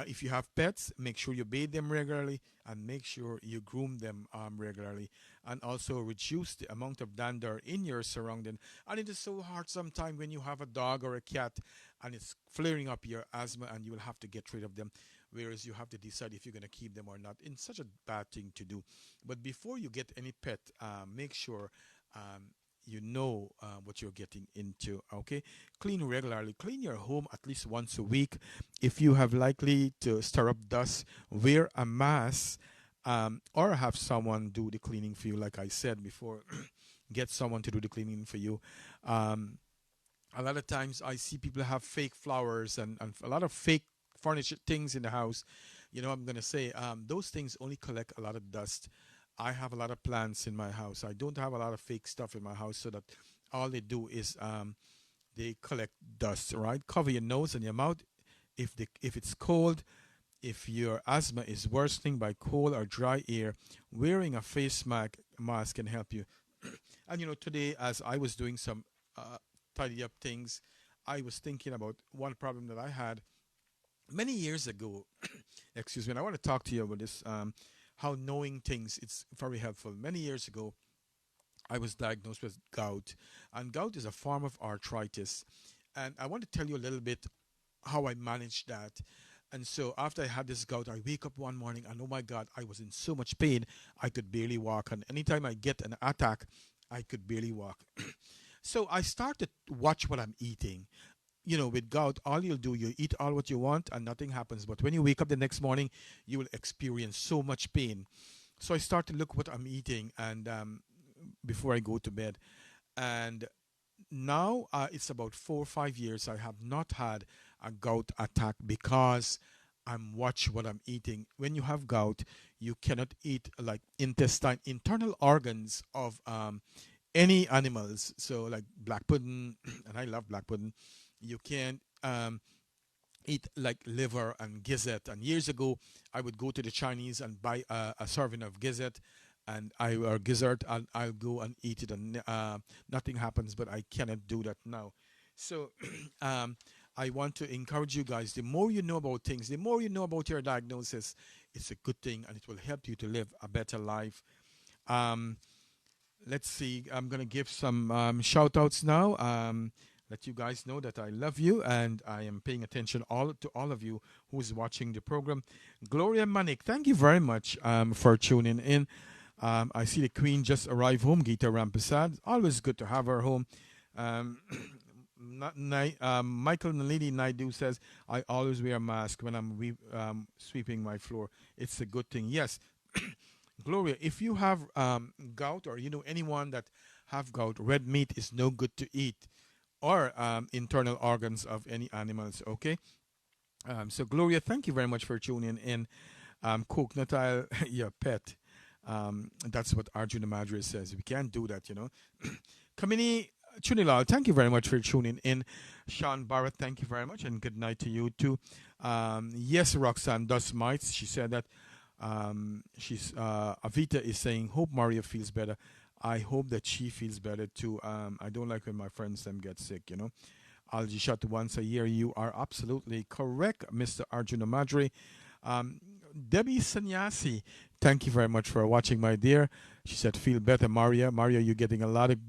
Speaker 1: If you have pets, make sure you bathe them regularly and make sure you groom them regularly. And also reduce the amount of dander in your surrounding. And it is so hard sometimes when you have a dog or a cat and it's flaring up your asthma and you will have to get rid of them. Whereas you have to decide if you're going to keep them or not. It's such a bad thing to do. But before you get any pet, make sure you know what you're getting into. Okay, clean regularly. Clean your home at least once a week. If you have likely to stir up dust, wear a mask or have someone do the cleaning for you. Like I said before, get someone to do the cleaning for you. A lot of times I see people have fake flowers and a lot of fake furniture things in the house. I'm going to say those things only collect a lot of dust. I have a lot of plants in my house. I don't have a lot of fake stuff in my house, so that all they do is they collect dust, right? Cover your nose and your mouth if it's cold. If your asthma is worsening by cold or dry air, wearing a face mask can help you. And today, as I was doing some tidy up things, I was thinking about one problem that I had many years ago. Excuse me. And I want to talk to you about this. How knowing things, it's very helpful. Many years ago, I was diagnosed with gout, and gout is a form of arthritis. And I want to tell you a little bit how I managed that. And so after I had this gout, I wake up one morning and oh my God, I was in so much pain, I could barely walk. And anytime I get an attack, I could barely walk. So I started to watch what I'm eating. You know, with gout, all you'll do, you eat all what you want and nothing happens. But when you wake up the next morning, you will experience so much pain. So I start to look what I'm eating and before I go to bed. And now it's about 4 or 5 years I have not had a gout attack because I'm watch what I'm eating. When you have gout, you cannot eat like internal organs of any animals. So like black pudding, and I love black pudding. You can't eat like liver and gizzard. And years ago, I would go to the Chinese and buy a serving of gizzard, or gizzard, and I'll go and eat it, and nothing happens. But I cannot do that now. So I want to encourage you guys. The more you know about things, the more you know about your diagnosis, it's a good thing, and it will help you to live a better life. Let's see. I'm gonna give some shout outs now. Let you guys know that I love you and I am paying attention to all of you who is watching the program. Gloria Manik, thank you very much for tuning in. I see the Queen just arrived home, Gita Rampersaud. Always good to have her home. Michael Nalini Naidu says, I always wear a mask when I'm sweeping my floor. It's a good thing. Yes. Gloria, if you have gout or you know anyone that have gout, red meat is no good to eat, or internal organs of any animals, okay? So Gloria, thank you very much for tuning in. Cook, not your pet. That's what Arjuna Madre says. We can't do that, you know. Kamini Chunilal, thank you very much for tuning in. Sean Barrett, thank you very much, and good night to you too. Yes, Roxanne Dust Mites, she said that Avita is saying, hope Maria feels better. I hope that she feels better too. I don't like when my friends them get sick, you know. Algae shot once a year. You are absolutely correct, Mr. Arjuna Madre. Debbie Sanyasi, thank you very much for watching, my dear. She said, feel better, Maria. Maria, you're getting a lot of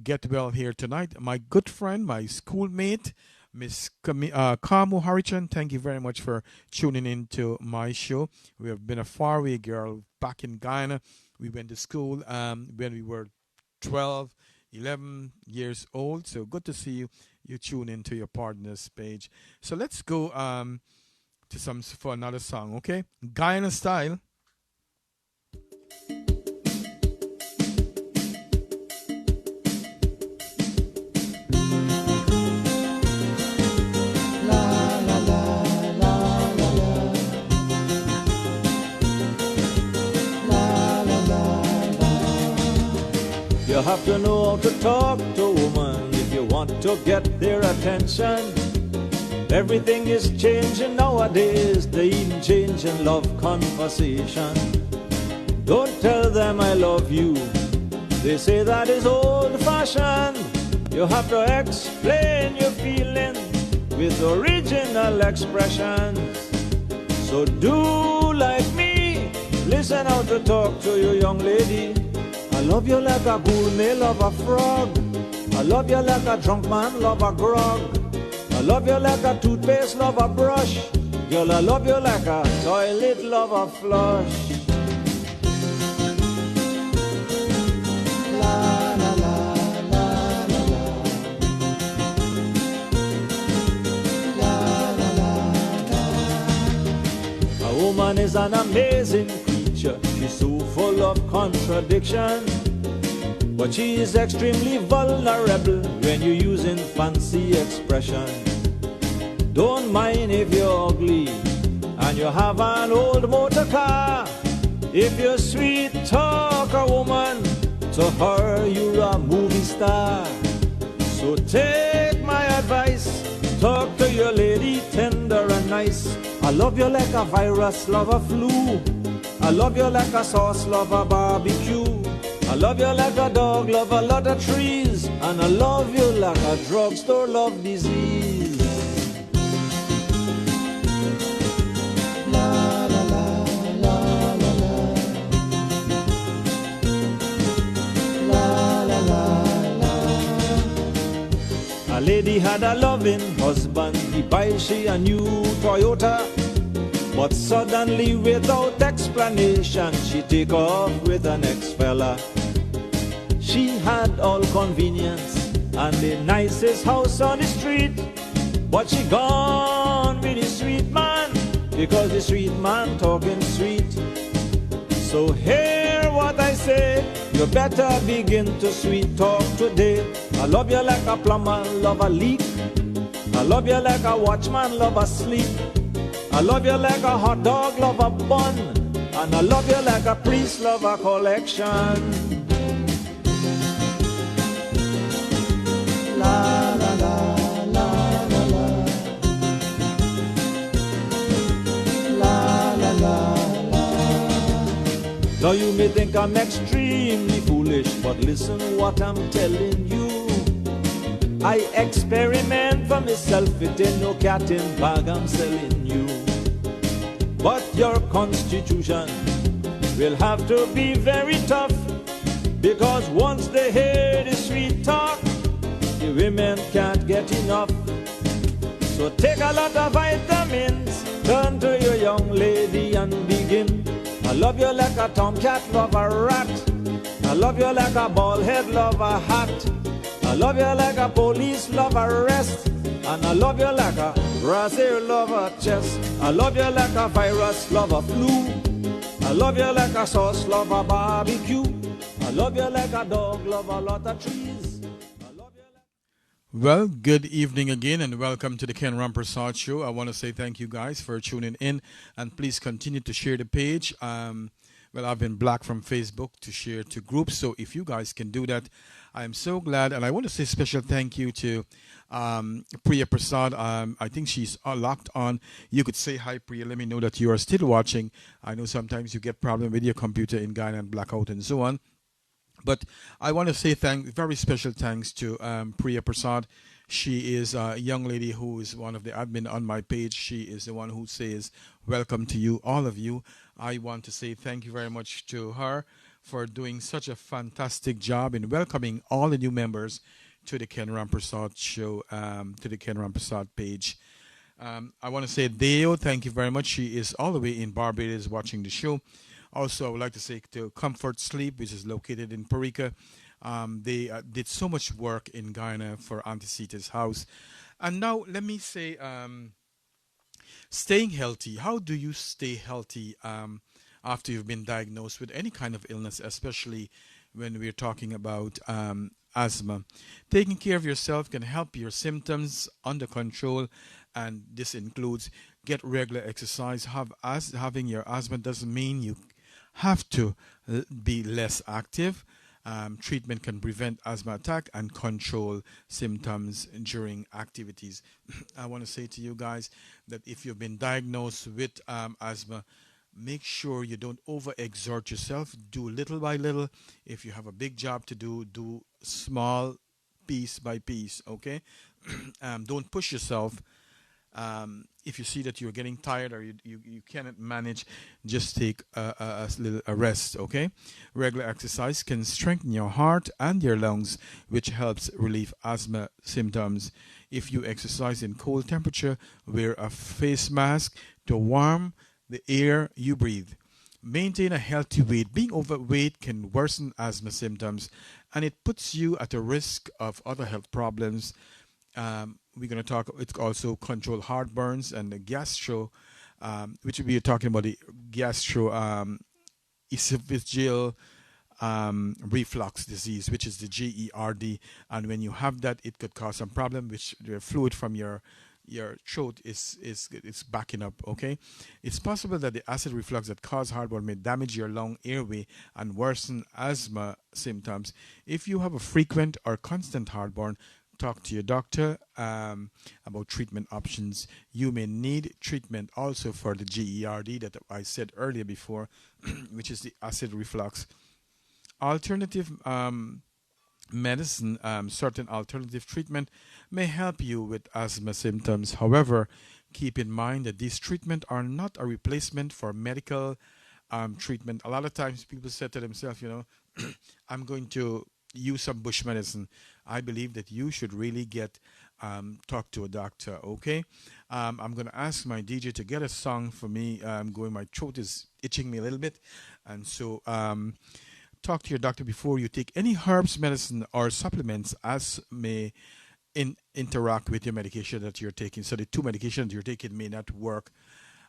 Speaker 1: get well here tonight. My good friend, my schoolmate, Miss Kamu Harichan, thank you very much for tuning in to my show. We have been a faraway girl back in Guyana. We went to school when we were 12, 11 years old. So good to see you. You tune into your partner's page. So let's go for another song, okay? Guyana style.
Speaker 2: You have to know how to talk to a woman if you want to get their attention. Everything is changing nowadays, they even changing love conversation. Don't tell them I love you, they say that is old-fashioned. You have to explain your feeling with original expressions. So do like me, listen how to talk to your young lady. I love you like a gourmet love a frog. I love you like a drunk man love a grog. I love you like a toothpaste love a brush. Girl, I love you like a toilet love a flush. La la la la la la. La la la la. A woman is an amazing creature. She's so full of contradiction, but she is extremely vulnerable when you're using fancy expression. Don't mind if you're ugly and you have an old motor car. If you sweet talk a woman, to her you're a movie star. So take my advice, talk to your lady tender and nice. I love you like a virus love a flu. I love you like a sauce love a barbecue. I love you like a dog love a lot of trees. And I love you like a drugstore love disease. La la la la la la. La la la la. I A lady had a loving husband, he buy she a new Toyota. But suddenly without explanation, she take off with the next fella. She had all convenience and the nicest house on the street, but she gone with the sweet man, because the sweet man talking sweet. So hear what I say, you better begin to sweet talk today. I love you like a plumber love a leak, I love you like a watchman love a sleep, I love you like a hot dog love a bun, and I love you like a priest love a collection. La la la la la la, la la la la. Now you may think I'm extremely foolish, but listen what I'm telling you. I experiment for myself, it ain't no cat in bag I'm selling you. But your constitution will have to be very tough, because once they hear the sweet talk, the women can't get enough. So take a lot of vitamins, turn to your young lady and begin. I love you like a tomcat love a rat, I love you like a bald head love a hat, I love you like a police love arrest, and I love you like a brazier love a chest. I love you like a virus love a flu, I love you like a sauce love a barbecue, I love you like a dog love a lot of trees.
Speaker 1: Well, good evening again and welcome to the Ken Rampersaud Show. I want to say thank you guys for tuning in, and please continue to share the page. Well, I've been blocked from Facebook to share to groups, so if you guys can do that, I'm so glad. And I want to say special thank you to Priya Prasad. I think she's locked on. You could say hi, Priya. Let me know that you are still watching. I know sometimes you get problem with your computer in Guyana and blackout and so on. But I want to say very special thanks to Priya Prasad. She is a young lady who is one of the admin on my page. She is the one who says welcome to you, all of you. I want to say thank you very much to her for doing such a fantastic job in welcoming all the new members to the Ken Rampersaud Show, to the Ken Rampersaud page. I want to say Deo, thank you very much. She is all the way in Barbados watching the show. Also, I would like to say to Comfort Sleep, which is located in Parika. They did so much work in Guyana for Auntie Sita's house. And now let me say, staying healthy. How do you stay healthy after you've been diagnosed with any kind of illness, especially when we're talking about asthma? Taking care of yourself can help your symptoms under control, and this includes get regular exercise. Having your asthma doesn't mean you have to be less active. Treatment can prevent asthma attack and control symptoms during activities. I want to say to you guys that if you've been diagnosed with asthma, make sure you don't overexert yourself. Do little by little. If you have a big job to do, do small piece by piece, okay? Don't push yourself. If you see that you're getting tired or you cannot manage, just take a little rest, okay? Regular exercise can strengthen your heart and your lungs, which helps relieve asthma symptoms. If you exercise in cold temperature, wear a face mask to warm the air you breathe. Maintain a healthy weight. Being overweight can worsen asthma symptoms, and it puts you at a risk of other health problems. We're going to talk, it's also control heartburns and the gastro, which we are talking about the gastro esophageal reflux disease, which is the GERD. And when you have that, it could cause some problem, which the fluid from your throat is backing up, okay? It's possible that the acid reflux that causes heartburn may damage your lung airway and worsen asthma symptoms. If you have a frequent or constant heartburn, talk to your doctor about treatment options. You may need treatment also for the GERD that I said earlier before, which is the acid reflux. Alternative medicine, certain alternative treatment may help you with asthma symptoms. However, keep in mind that these treatments are not a replacement for medical treatment. A lot of times people say to themselves, I'm going to use some bush medicine. I believe that you should really get talk to a doctor. Okay, I'm gonna ask my DJ to get a song for me. My throat is itching me a little bit, and so talk to your doctor before you take any herbs, medicine, or supplements as may interact with your medication that you're taking. So the two medications you're taking may not work.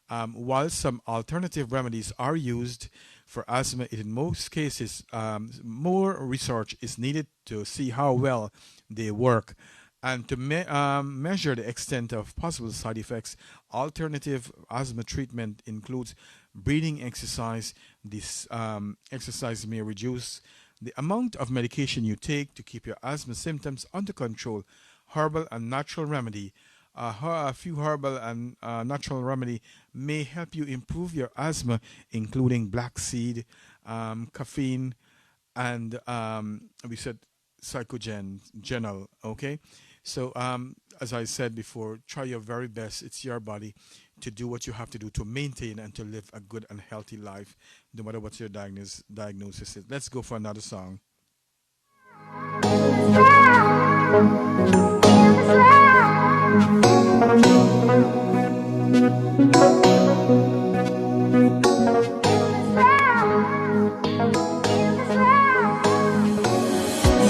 Speaker 1: While some alternative remedies are used for asthma, in most cases, more research is needed to see how well they work. And to measure the extent of possible side effects, alternative asthma treatment includes breathing exercise. This exercise may reduce the amount of medication you take to keep your asthma symptoms under control. Herbal and natural remedy. A few herbal and natural remedy may help you improve your asthma, including black seed, caffeine, and we said psychogenol. Okay, so as I said before, try your very best. It's your body to do what you have to do to maintain and to live a good and healthy life, no matter what your diagnosis is. Let's go for another song.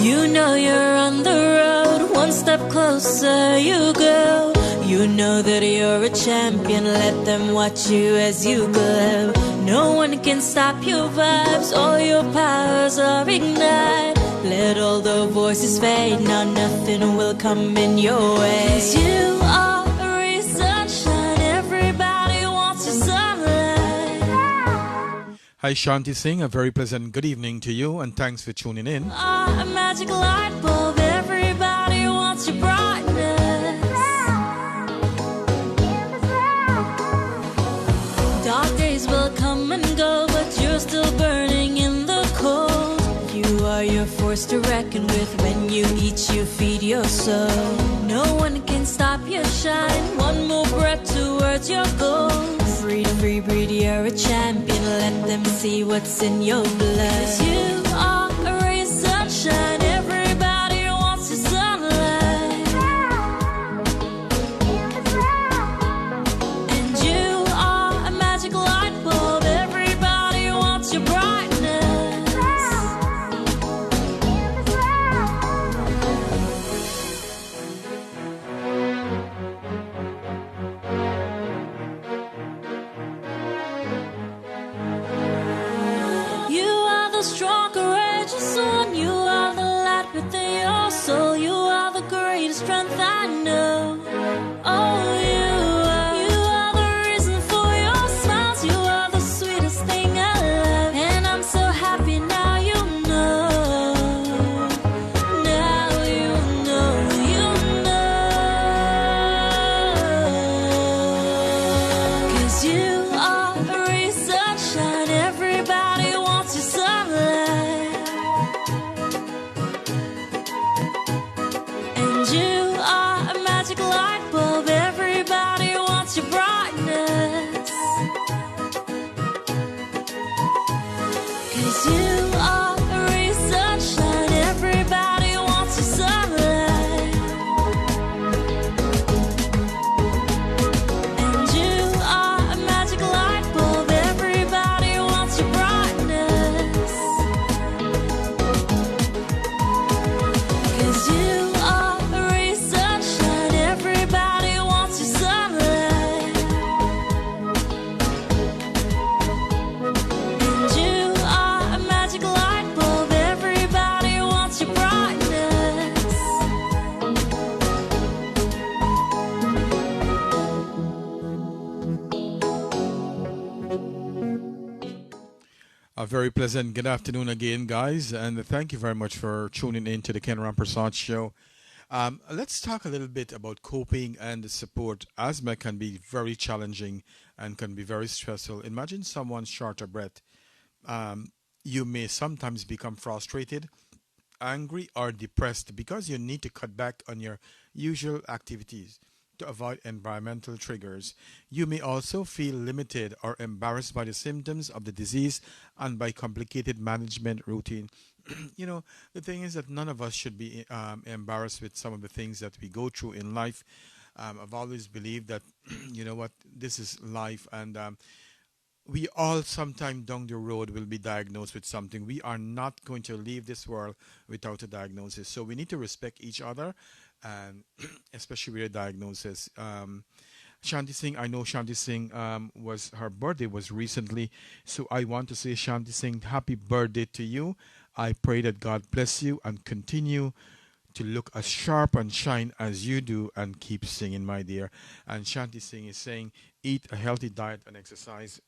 Speaker 3: You know you're on the road, one step closer you go. You know that you're a champion, let them watch you as you glow. No one can stop your vibes, all your powers are ignite. Let all the voices fade, now nothing will come in your way. 'Cause you are a ray of sunshine, everybody wants your sunlight.
Speaker 1: Hi Shanti Singh, a very pleasant good evening to you and thanks for tuning in.
Speaker 3: You are a magic light bulb, everybody wants your brightness. Dark days will come and go, but you're still burning in the cold. You are your force to reckon with, when you eat you feed your soul. No one can stop your shine, one more breath towards your goals. Breathe, free, breathe, you're a champion, let them see what's in your blood. 'Cause you are a ray of sunshine, everybody wants your sunlight. And you are a magic light bulb, everybody wants your brightness. You are the strong, courageous one. You are the light within your soul. You are the greatest strength I know. Oh, you are the reason for your smiles. You are the sweetest thing I love. And I'm so happy now you know. Now you know, you know. 'Cause you are a ray of sunshine, everybody wants your sunlight. And you are a magic light bulb, everybody wants your brightness. 'Cause you are a ray of sunshine, everybody wants your sunlight. And you are a magic light bulb, everybody wants your brightness. 'Cause you are a ray of sunshine, everybody wants your sunlight. And you are a magic light bulb, everybody wants your brightness.
Speaker 1: A very pleasant good afternoon again, guys, and thank you very much for tuning in to the Ken Rampersaud Show. Let's talk a little bit about coping and support. Asthma can be very challenging and can be very stressful. Imagine someone short of breath. You may sometimes become frustrated, angry, or depressed because you need to cut back on your usual activities to avoid environmental triggers. You may also feel limited or embarrassed by the symptoms of the disease and by complicated management routine. You know, the thing is that none of us should be embarrassed with some of the things that we go through in life. I've always believed that, you know what, this is life, and we all sometime down the road will be diagnosed with something. We are not going to leave this world without a diagnosis. So we need to respect each other, and especially with a diagnosis. Shanti Singh, I know Shanti Singh was her birthday was recently, so I want to say, Shanti Singh, happy birthday to you. I pray that God bless you and continue to look as sharp and shine as you do, and keep singing, my dear. And Shanti Singh is saying, eat a healthy diet and exercise.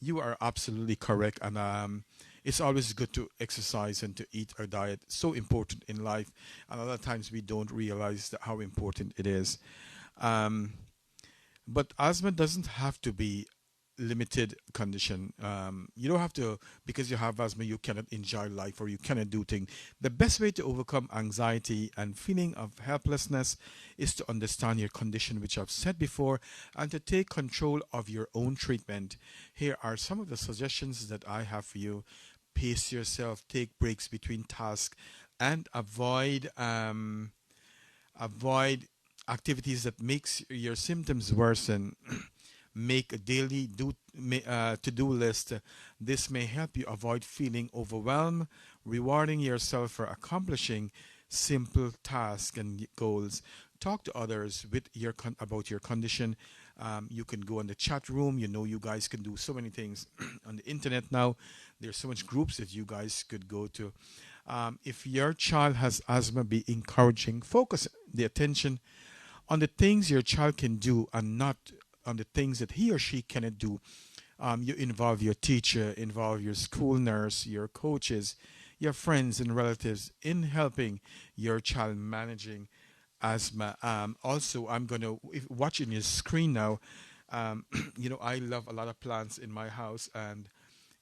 Speaker 1: You are absolutely correct, and it's always good to exercise and to eat a diet. So important in life, and a lot of times we don't realize how important it is. But asthma doesn't have to be limited condition. You don't have to, because you have asthma, you cannot enjoy life or you cannot do things. The best way to overcome anxiety and feeling of helplessness is to understand your condition, which I've said before, and to take control of your own treatment. Here are some of the suggestions that I have for you. Pace yourself, take breaks between tasks, and avoid activities that makes your symptoms worsen. Make a daily to-do list. This may help you avoid feeling overwhelmed, rewarding yourself for accomplishing simple tasks and goals. Talk to others with about your condition. You can go in the chat room. You know, you guys can do so many things on the internet now. There's so much groups that you guys could go to. If your child has asthma, be encouraging. Focus the attention on the things your child can do and not on the things that he or she cannot do. You involve your teacher, involve your school nurse, your coaches, your friends and relatives in helping your child managing asthma. Also, I'm going to, watching your screen now, you know, I love a lot of plants in my house. And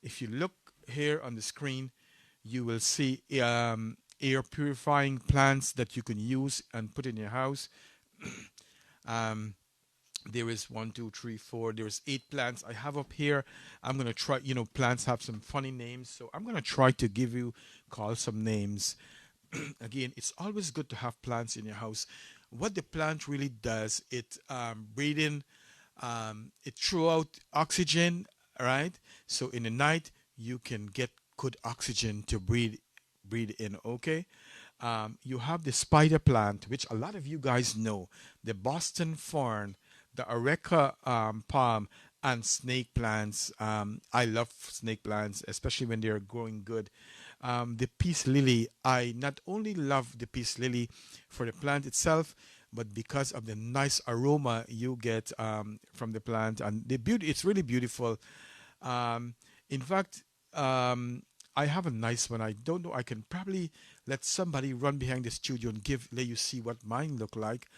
Speaker 1: if you look here on the screen, you will see air purifying plants that you can use and put in your house. There is 1, 2, 3, 4. There's 8 plants I have up here. I'm going to try, you know, plants have some funny names. So I'm going to try to call some names. Again, it's always good to have plants in your house. What the plant really does, it breathe in, it throw out oxygen, right? So in the night, you can get good oxygen to breathe in, okay? You have the spider plant, which a lot of you guys know, the Boston fern, the areca palm, and snake plants. I love snake plants, especially when they're growing good. The peace lily, I not only love the peace lily for the plant itself, but because of the nice aroma you get from the plant, and the beauty, it's really beautiful. In fact, I have a nice one. I don't know, I can probably let somebody run behind the studio and let you see what mine look like.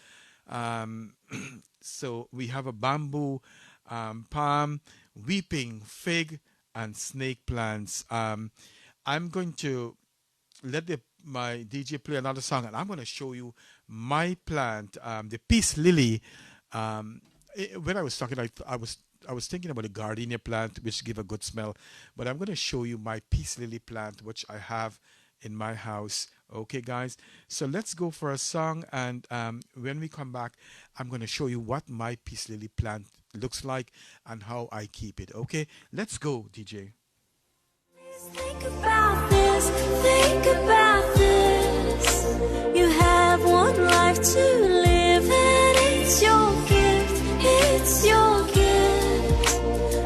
Speaker 1: So we have a bamboo, palm, weeping fig, and snake plants. I'm going to let my DJ play another song, and I'm going to show you my plant, the peace lily. When I was talking, I was thinking about the gardenia plant, which give a good smell, but I'm going to show you my peace lily plant, which I have in my house. Okay, guys, so let's go for a song, and when we come back, I'm going to show you what my peace lily plant looks like and how I keep it. Okay, let's go, DJ.
Speaker 3: Think about this, think about this. You have one life to live, and it's your gift, it's your gift.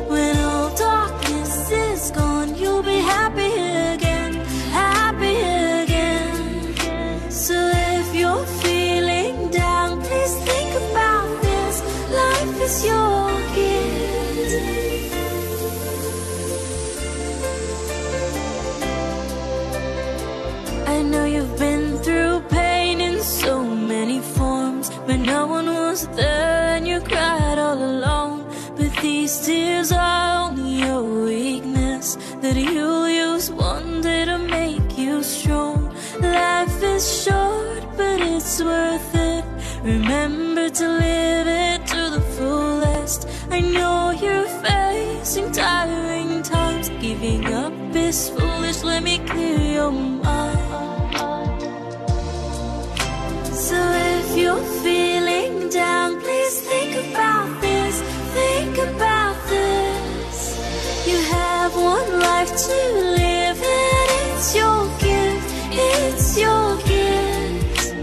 Speaker 3: When all darkness is gone, you'll be happy again, happy again. So if you're feeling down, please think about this. Life is your gift. I know you've been through pain in so many forms, but no one was there and you cried all alone. But these tears are only your weakness that you'll use one day to make you strong. Life is short, but it's worth it. Remember to live it to the fullest. I know you're facing tiring times. Giving up is foolish, let me clear your mind. So if you're feeling down, please think about this. Think about this. You have one life to live, and it's your gift. It's your gift.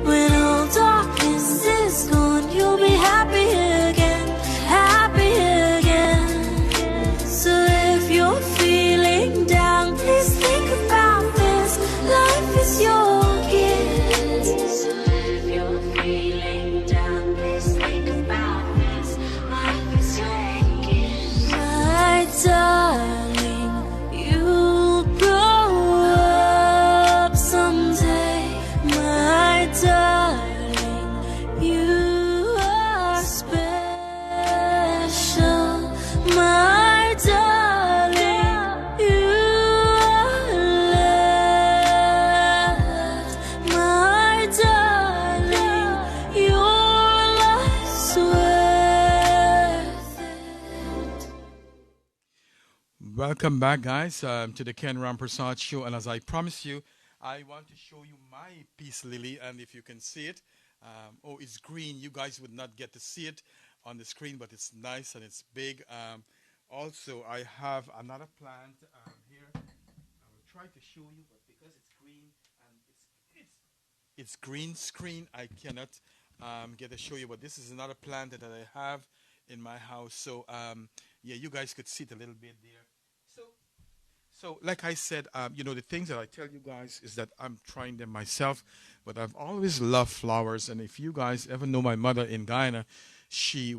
Speaker 3: When all darkness is gone, you'll be happy again, happy again. So if you're feeling down, please think about this. Life is your gift. So if you're feeling down, please think about this. Life is your gift. My darling, you'll grow up someday. My darling, you are special. My darling, you are loved. My darling, your life's worth it.
Speaker 1: Welcome back, guys, to the Ken Rampersaud Show. And as I promised you, I want to show you my peace lily. And if you can see it, oh, it's green. You guys would not get to see it on the screen, but it's nice and it's big. Also, I have another plant here. I will try to show you, but because it's green and it's green screen, I cannot get to show you. But this is another plant that I have in my house. So, yeah, you guys could see it a little bit there. So, like I said, you know, the things that I tell you guys is that I'm trying them myself, but I've always loved flowers. And if you guys ever know my mother in Guyana, she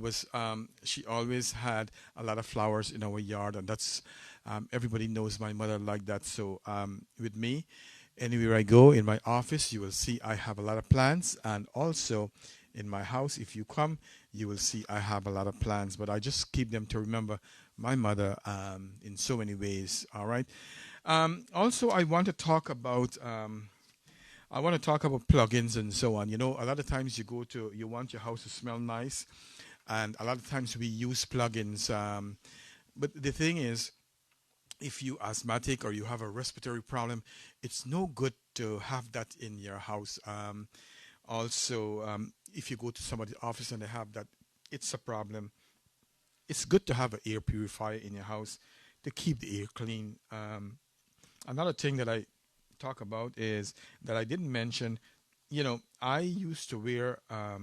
Speaker 1: always had a lot of flowers in our yard, and that's everybody knows my mother like that. So, with me, anywhere I go in my office, you will see I have a lot of plants, and also in my house, if you come, you will see I have a lot of plants, but I just keep them to remember my mother in so many ways. All right. Also, I want to talk about plugins and so on. You know, a lot of times you want your house to smell nice, and a lot of times we use plugins. But the thing is, if you asthmatic or you have a respiratory problem, it's no good to have that in your house. Also, if you go to somebody's office and they have that, it's a problem. It's good to have an air purifier in your house to keep the air clean. Another thing that I talk about is that I didn't mention. You know, I used to wear, I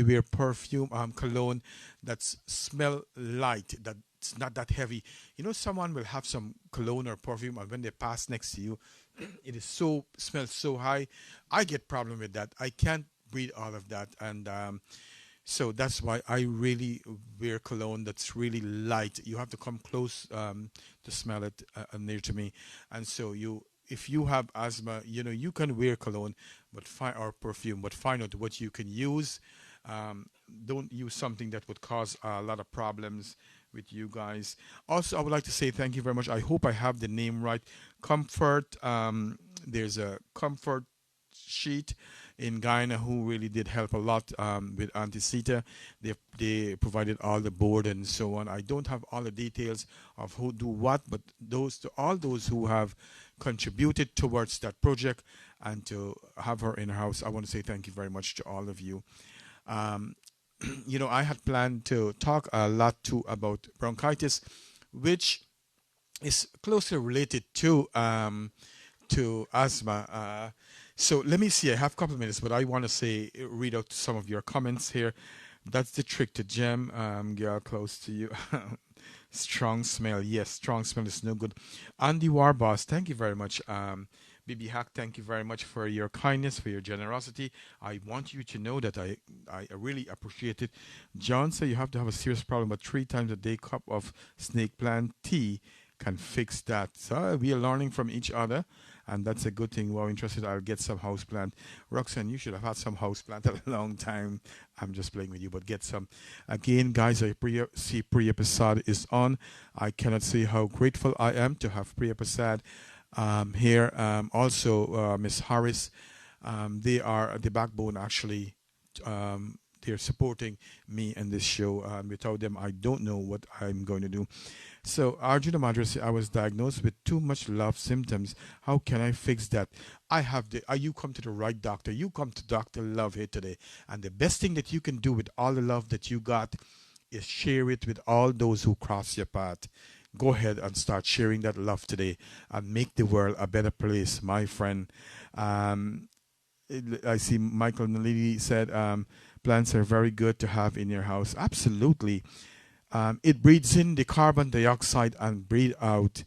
Speaker 1: wear perfume, cologne that's smell light, that's not that heavy. You know, someone will have some cologne or perfume, and when they pass next to you, it is smells so high. I get problem with that. I can't breathe all of that, and so that's why I really wear cologne that's really light. You have to come close to smell it near to me, and so if you have asthma, you know, you can wear cologne or perfume, but find out what you can use. Don't use something that would cause a lot of problems with you guys. Also, I would like to say thank you very much. I hope I have the name right. Comfort. There's a Comfort Sheet in Guyana who really did help a lot with Antiseta. They provided all the board and so on. I don't have all the details of who do what, but all those who have contributed towards that project and to have her in her house, I want to say thank you very much to all of you. You know, I had planned to talk a lot too about bronchitis, which is closely related to asthma. So let me see. I have a couple of minutes, but I want to read out some of your comments here. That's the trick to gem. Girl close to you. Strong smell. Yes, strong smell is no good. Andy Warboss, thank you very much. BB Hack, thank you very much for your kindness, for your generosity. I want you to know that I really appreciate it. John said you have to have a serious problem, but 3 times a day cup of snake plant tea can fix that. So we are learning from each other, and that's a good thing. Well, interested, I'll get some houseplant. Roxanne, you should have had some houseplant a long time. I'm just playing with you, but get some. Again, guys, I see Priya Prasad is on. I cannot say how grateful I am to have Priya Prasad here. Also, Miss Harris. They are the backbone, actually, they're supporting me and this show. Without them, I don't know what I'm going to do. So Arjuna Madras, I was diagnosed with too much love symptoms. How can I fix that? You come to the right doctor. You come to Dr. Love here today. And the best thing that you can do with all the love that you got is share it with all those who cross your path. Go ahead and start sharing that love today and make the world a better place, my friend. I see Michael Nalidi said plants are very good to have in your house. Absolutely. It breathes in the carbon dioxide and breathe out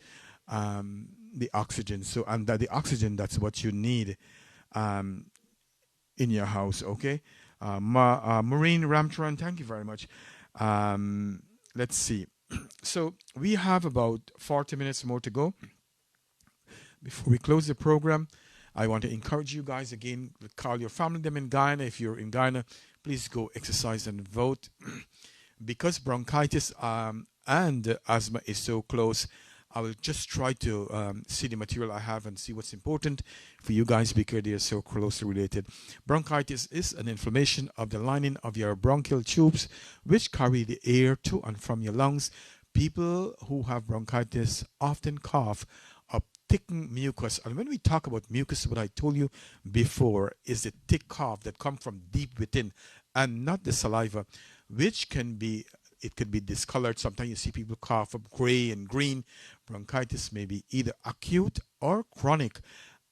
Speaker 1: the oxygen. So, and the oxygen, that's what you need in your house. Okay. Maureen Ramcharan, thank you very much. Let's see. So we have about 40 minutes more to go before we close the program. I want to encourage you guys again, call your family them in Guyana. If you're in Guyana, please go exercise and vote. Because bronchitis and asthma is so close, I will just try to see the material I have and see what's important for you guys because they are so closely related. Bronchitis is an inflammation of the lining of your bronchial tubes, which carry the air to and from your lungs. People who have bronchitis often cough up thickened mucus. And when we talk about mucus, what I told you before is the thick cough that comes from deep within and not the saliva, which can be, it could be discolored. Sometimes you see people cough up gray and green. Bronchitis may be either acute or chronic.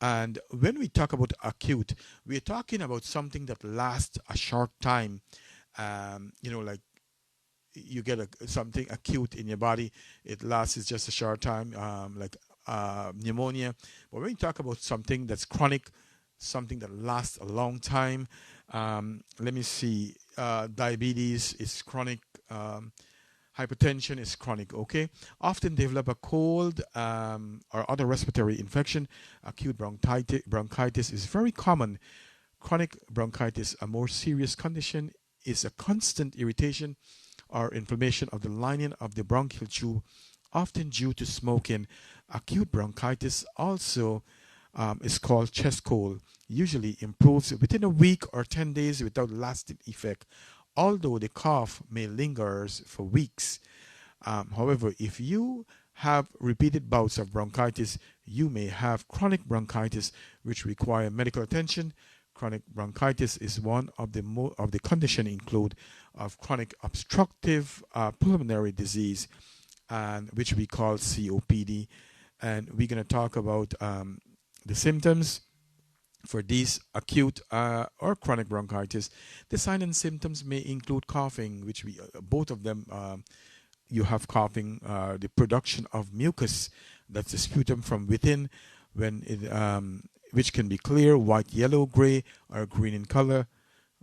Speaker 1: And when we talk about acute, we're talking about something that lasts a short time. Like you get something acute in your body, it lasts just a short time, like pneumonia. But when we talk about something that's chronic, something that lasts a long time, let me see, diabetes is chronic, hypertension is chronic, okay? Often develop a cold or other respiratory infection. Acute bronchitis is very common. Chronic bronchitis, a more serious condition, is a constant irritation or inflammation of the lining of the bronchial tube, often due to smoking. Acute bronchitis also is called chest cold. Usually improves within a week or 10 days without lasting effect, although the cough may linger for weeks. However, if you have repeated bouts of bronchitis, you may have chronic bronchitis, which require medical attention. Chronic bronchitis is one of the conditions include of chronic obstructive pulmonary disease, and which we call COPD. And we're going to talk about the symptoms for these acute or chronic bronchitis. The signs and symptoms may include coughing, which both of them, you have coughing, the production of mucus, that's the sputum from within, when it, which can be clear, white, yellow, gray, or green in color.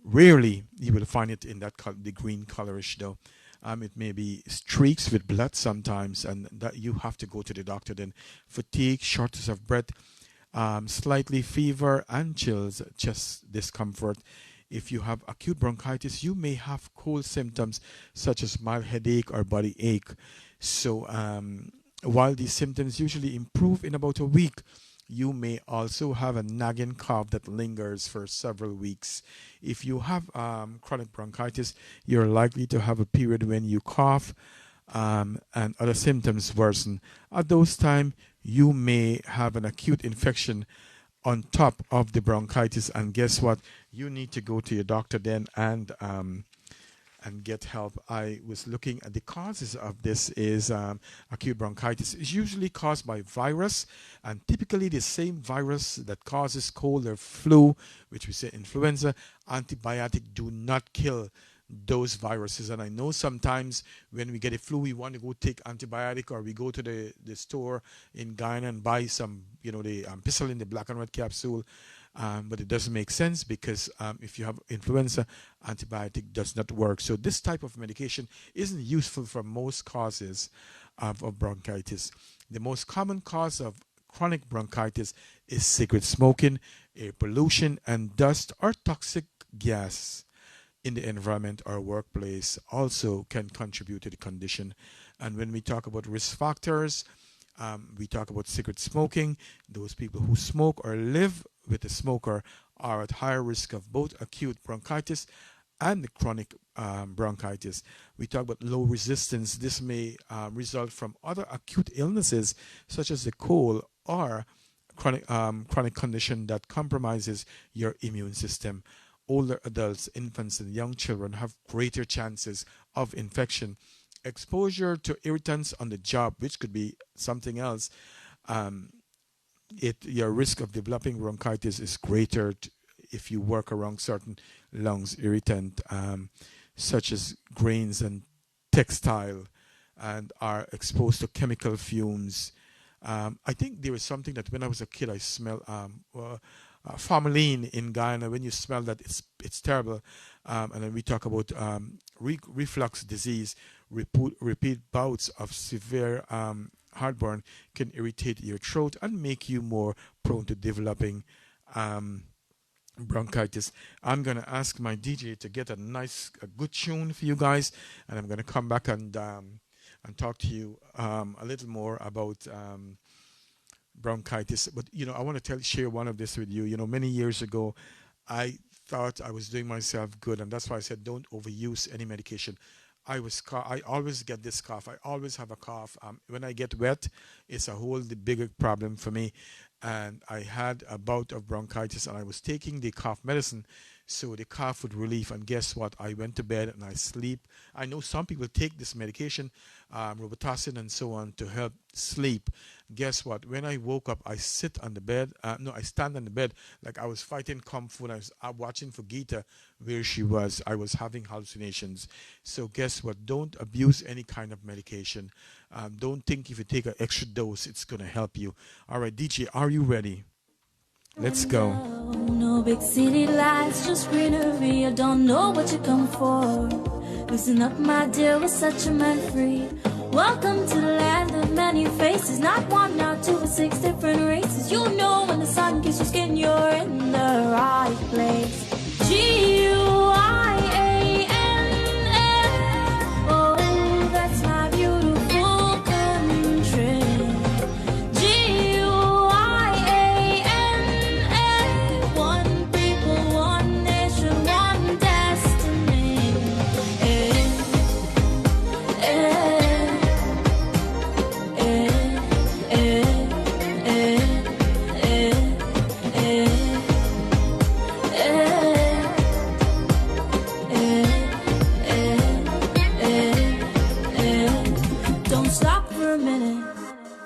Speaker 1: Rarely you will find it in that the green colorish though. It may be streaks with blood sometimes, and that you have to go to the doctor then. Fatigue, shortness of breath, slightly fever and chills, chest discomfort. If you have acute bronchitis, you may have cold symptoms such as mild headache or body ache. So while these symptoms usually improve in about a week, you may also have a nagging cough that lingers for several weeks. If you have chronic bronchitis, you're likely to have a period when you cough and other symptoms worsen. At those times, you may have an acute infection on top of the bronchitis, and guess what? You need to go to your doctor then and get help. I was looking at the causes of this is acute bronchitis. It's usually caused by virus, and typically the same virus that causes cold or flu, which we say influenza. Antibiotic do not kill those viruses. And I know sometimes when we get a flu, we want to go take antibiotic, or we go to the store in Guyana and buy some, the ampicillin, the black and red capsule. But it doesn't make sense because if you have influenza, antibiotic does not work. So this type of medication isn't useful for most causes of bronchitis. The most common cause of chronic bronchitis is cigarette smoking, air pollution, and dust or toxic gas in the environment or workplace also can contribute to the condition. And when we talk about risk factors, we talk about cigarette smoking. Those people who smoke or live with a smoker are at higher risk of both acute bronchitis and the chronic bronchitis. We talk about low resistance. This may result from other acute illnesses such as the cold or chronic condition that compromises your immune system. Older adults, infants, and young children have greater chances of infection. Exposure to irritants on the job, which could be something else, your risk of developing bronchitis is greater if you work around certain lungs irritant, such as grains and textile, and are exposed to chemical fumes. I think there was something that when I was a kid I smelled formalin in Guyana. When you smell that, it's terrible. And then we talk about reflux disease. Repeat bouts of severe heartburn can irritate your throat and make you more prone to developing bronchitis. I'm going to ask my DJ to get a good tune for you guys, and I'm going to come back and talk to you a little more about bronchitis. But I want to share one of this with you. Many years ago, I thought I was doing myself good, and that's why I said don't overuse any medication. I always get this cough. I always have a cough. When I get wet, it's a whole bigger problem for me. And I had a bout of bronchitis, and I was taking the cough medicine, so the cough would relieve. And guess what? I went to bed and I sleep. I know some people take this medication, Robitussin and so on, to help sleep. Guess what? When I woke up, I sit on the bed. I stand on the bed like I was fighting kung fu. And I was watching for Gita where she was. I was having hallucinations. So guess what? Don't abuse any kind of medication. Don't think if you take an extra dose, it's going to help you. All right, DJ, are you ready? Let's go.
Speaker 3: No big city lights, just greenery. I don't know what you come for. Listen up, my dear, we're such a man free. Welcome to the land of many faces. Not one, not two, but 6 different races. You know when the sun kisses your skin, you're in the right place. Guiana, oh, that's my beautiful country. Guiana, one people, one nation, one destiny. Don't stop for a minute.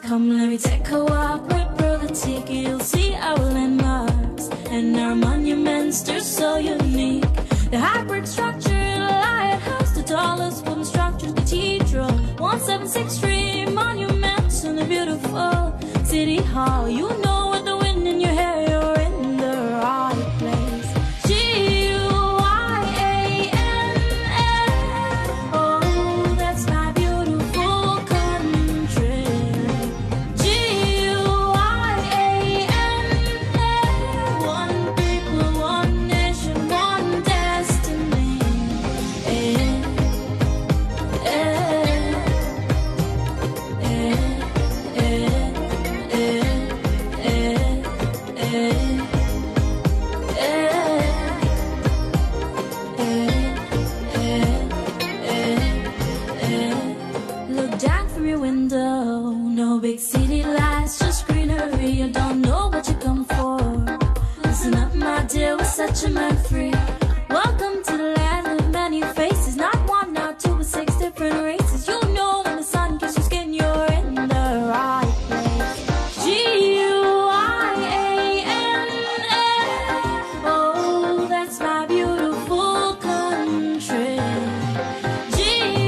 Speaker 3: Come, let me take a walk with Brother Tiki. You'll see our landmarks and our monuments. They're so unique. The hybrid structure, the lighthouse, the tallest wooden structures, cathedral, 176 monuments, and the beautiful city hall. You know with the wind in your hair, you're in the right place. Guiana, oh, that's my beautiful country. Guiana, one people, one nation, one destiny. Look down from your window, no big city lights, just greenery. You don't know what you come for. Listen up, my dear, we're such a man free. Welcome to the land of many faces. Not one, not two, but 6 different races. You know when the sun kisses your skin, you're in the right place. Guiana, oh, that's my beautiful country. Guiana,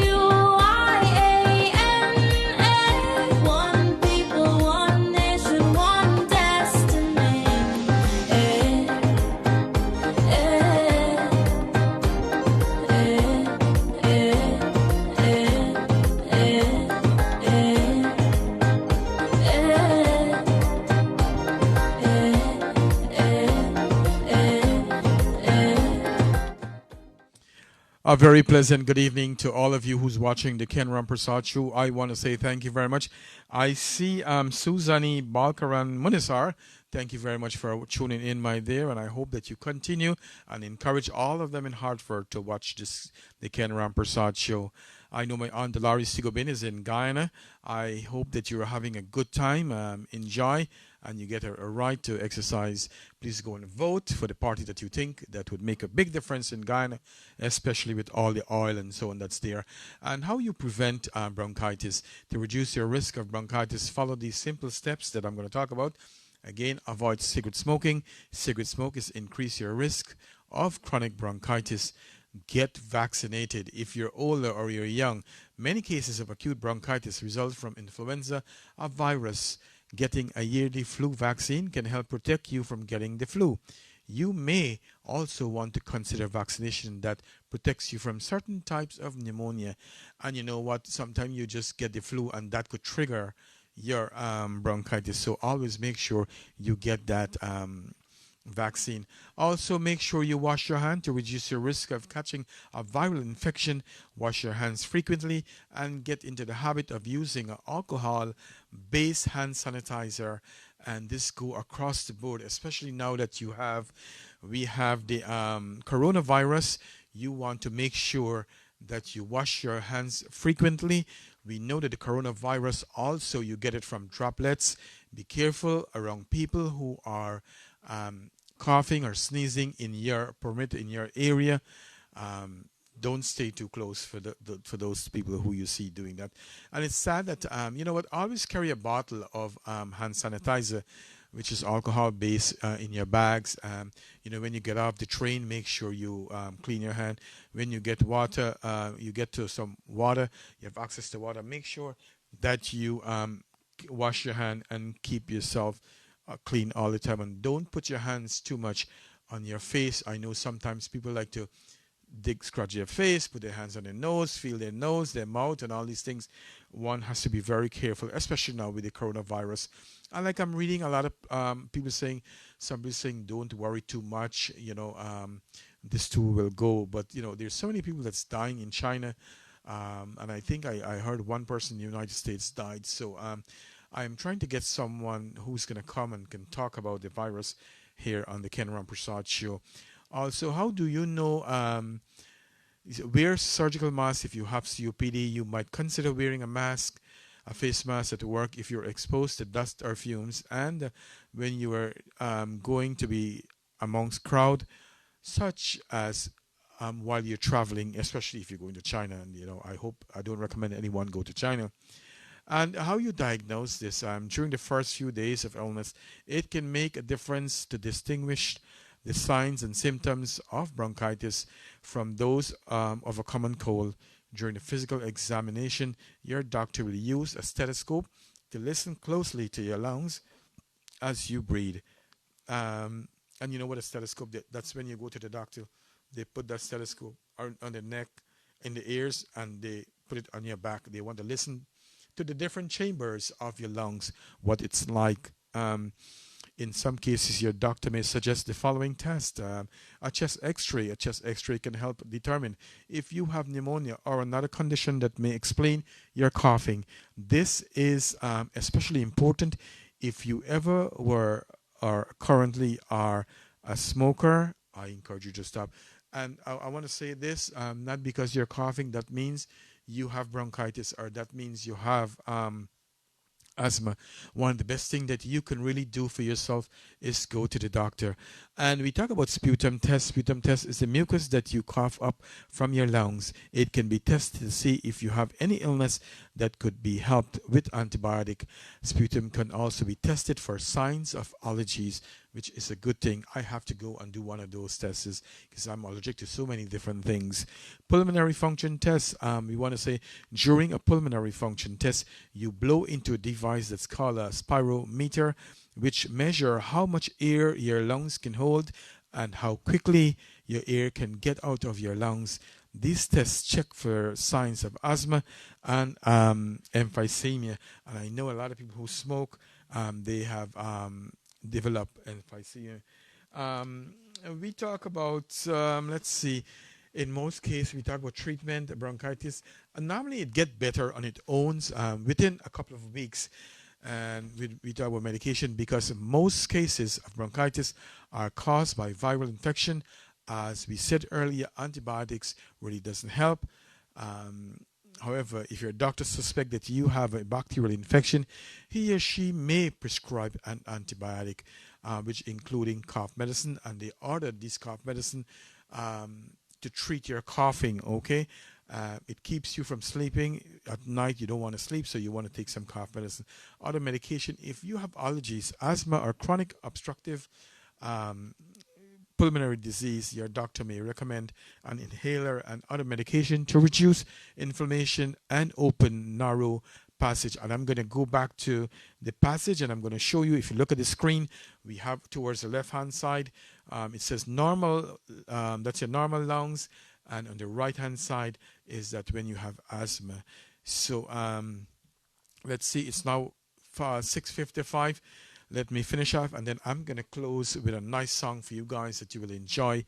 Speaker 3: one people, one nation, one destiny.
Speaker 1: A very pleasant good evening to all of you who's watching the Ken Rampersaud Show. I want to say thank you very much. I see Suzani Balkaran Munisar. Thank you very much for tuning in, my dear, and I hope that you continue and encourage all of them in Hartford to watch the Ken Rampersaud Show. I know my aunt Dolores Sigobin is in Guyana. I hope that you're having a good time. Enjoy, and you get a right to exercise. Please go and vote for the party that you think that would make a big difference in Guyana, especially with all the oil and so on that's there. And how you prevent bronchitis. To reduce your risk of bronchitis, follow these simple steps that I'm going to talk about. Again, avoid cigarette smoking. Cigarette smoke is increase your risk of chronic bronchitis. Get vaccinated if you're older or you're young. Many cases of acute bronchitis result from influenza, a virus. Getting a yearly flu vaccine can help protect you from getting the flu. You may also want to consider vaccination that protects you from certain types of pneumonia. And you know what? Sometimes you just get the flu and that could trigger your bronchitis. So always make sure you get that vaccine. Also, make sure you wash your hands to reduce your risk of catching a viral infection. Wash your hands frequently and get into the habit of using an alcohol-based hand sanitizer. And this go across the board, especially now that we have the coronavirus. You want to make sure that you wash your hands frequently. We know that the coronavirus also, you get it from droplets. Be careful around people who are coughing or sneezing in your area. Don't stay too close for those people who you see doing that. And it's sad that you know what, always carry a bottle of hand sanitizer, which is alcohol based, in your bags. You know, when you get off the train, make sure you clean your hand. When you get water, you get to some water, you have access to water, make sure that you wash your hand and keep yourself clean all the time. And don't put your hands too much on your face. I know sometimes people like to scratch their face, put their hands on their nose, feel their nose, their mouth, and all these things. One has to be very careful, especially now with the coronavirus. And like I'm reading a lot of people saying, somebody saying, don't worry too much, you know, this too will go. But, you know, there's so many people that's dying in China. And I think I heard one person in the United States died. So I'm trying to get someone who's going to come and can talk about the virus here on the Ken Rampersaud Show. Also, how do you know, wear surgical mask if you have COPD. You might consider wearing a face mask at work if you're exposed to dust or fumes, and when you are going to be amongst crowd, such as while you're traveling, especially if you're going to China. And, you know, I don't recommend anyone go to China. And how you diagnose this, during the first few days of illness, it can make a difference to distinguish the signs and symptoms of bronchitis from those of a common cold. During the physical examination, your doctor will use a stethoscope to listen closely to your lungs as you breathe. And you know what a stethoscope, that's when you go to the doctor, they put that stethoscope on the neck, in the ears, and they put it on your back. They want to listen to the different chambers of your lungs, what it's like. In some cases, your doctor may suggest the following test. A chest x-ray. A chest x-ray can help determine if you have pneumonia or another condition that may explain your coughing. This is especially important if you ever were or currently are a smoker. I encourage you to stop. And I want to say this, not because you're coughing, that means you have bronchitis, or that means you have asthma. One of the best things that you can really do for yourself is go to the doctor. And we talk about sputum test. Sputum test is the mucus that you cough up from your lungs. It can be tested to see if you have any illness that could be helped with antibiotic. Sputum can also be tested for signs of allergies, which is a good thing. I have to go and do one of those tests because I'm allergic to so many different things. Pulmonary function test. We want to say during a pulmonary function test, you blow into a device that's called a spirometer, which measure how much air your lungs can hold and how quickly your air can get out of your lungs. These tests check for signs of asthma and emphysema. And I know a lot of people who smoke, they have develop emphysema. We talk about, let's see, in most cases we talk about treatment, bronchitis, and normally it gets better on its own within a couple of weeks. and we talk about medication because most cases of bronchitis are caused by viral infection. As we said earlier, antibiotics really doesn't help. However, if your doctor suspects that you have a bacterial infection, he or she may prescribe an antibiotic, which including cough medicine, and they ordered this cough medicine to treat your coughing. Okay, it keeps you from sleeping at night. You don't want to sleep, so you want to take some cough medicine. Other medication, if you have allergies, asthma, or chronic obstructive pulmonary disease, your doctor may recommend an inhaler and other medication to reduce inflammation and open narrow passage. And I'm going to go back to the passage and I'm going to show you. If you look at the screen, we have towards the left hand side, it says normal, that's your normal lungs, and on the right hand side is that when you have asthma. So let's see, it's now 6:55. Let me finish off, and then I'm going to close with a nice song for you guys that you will enjoy.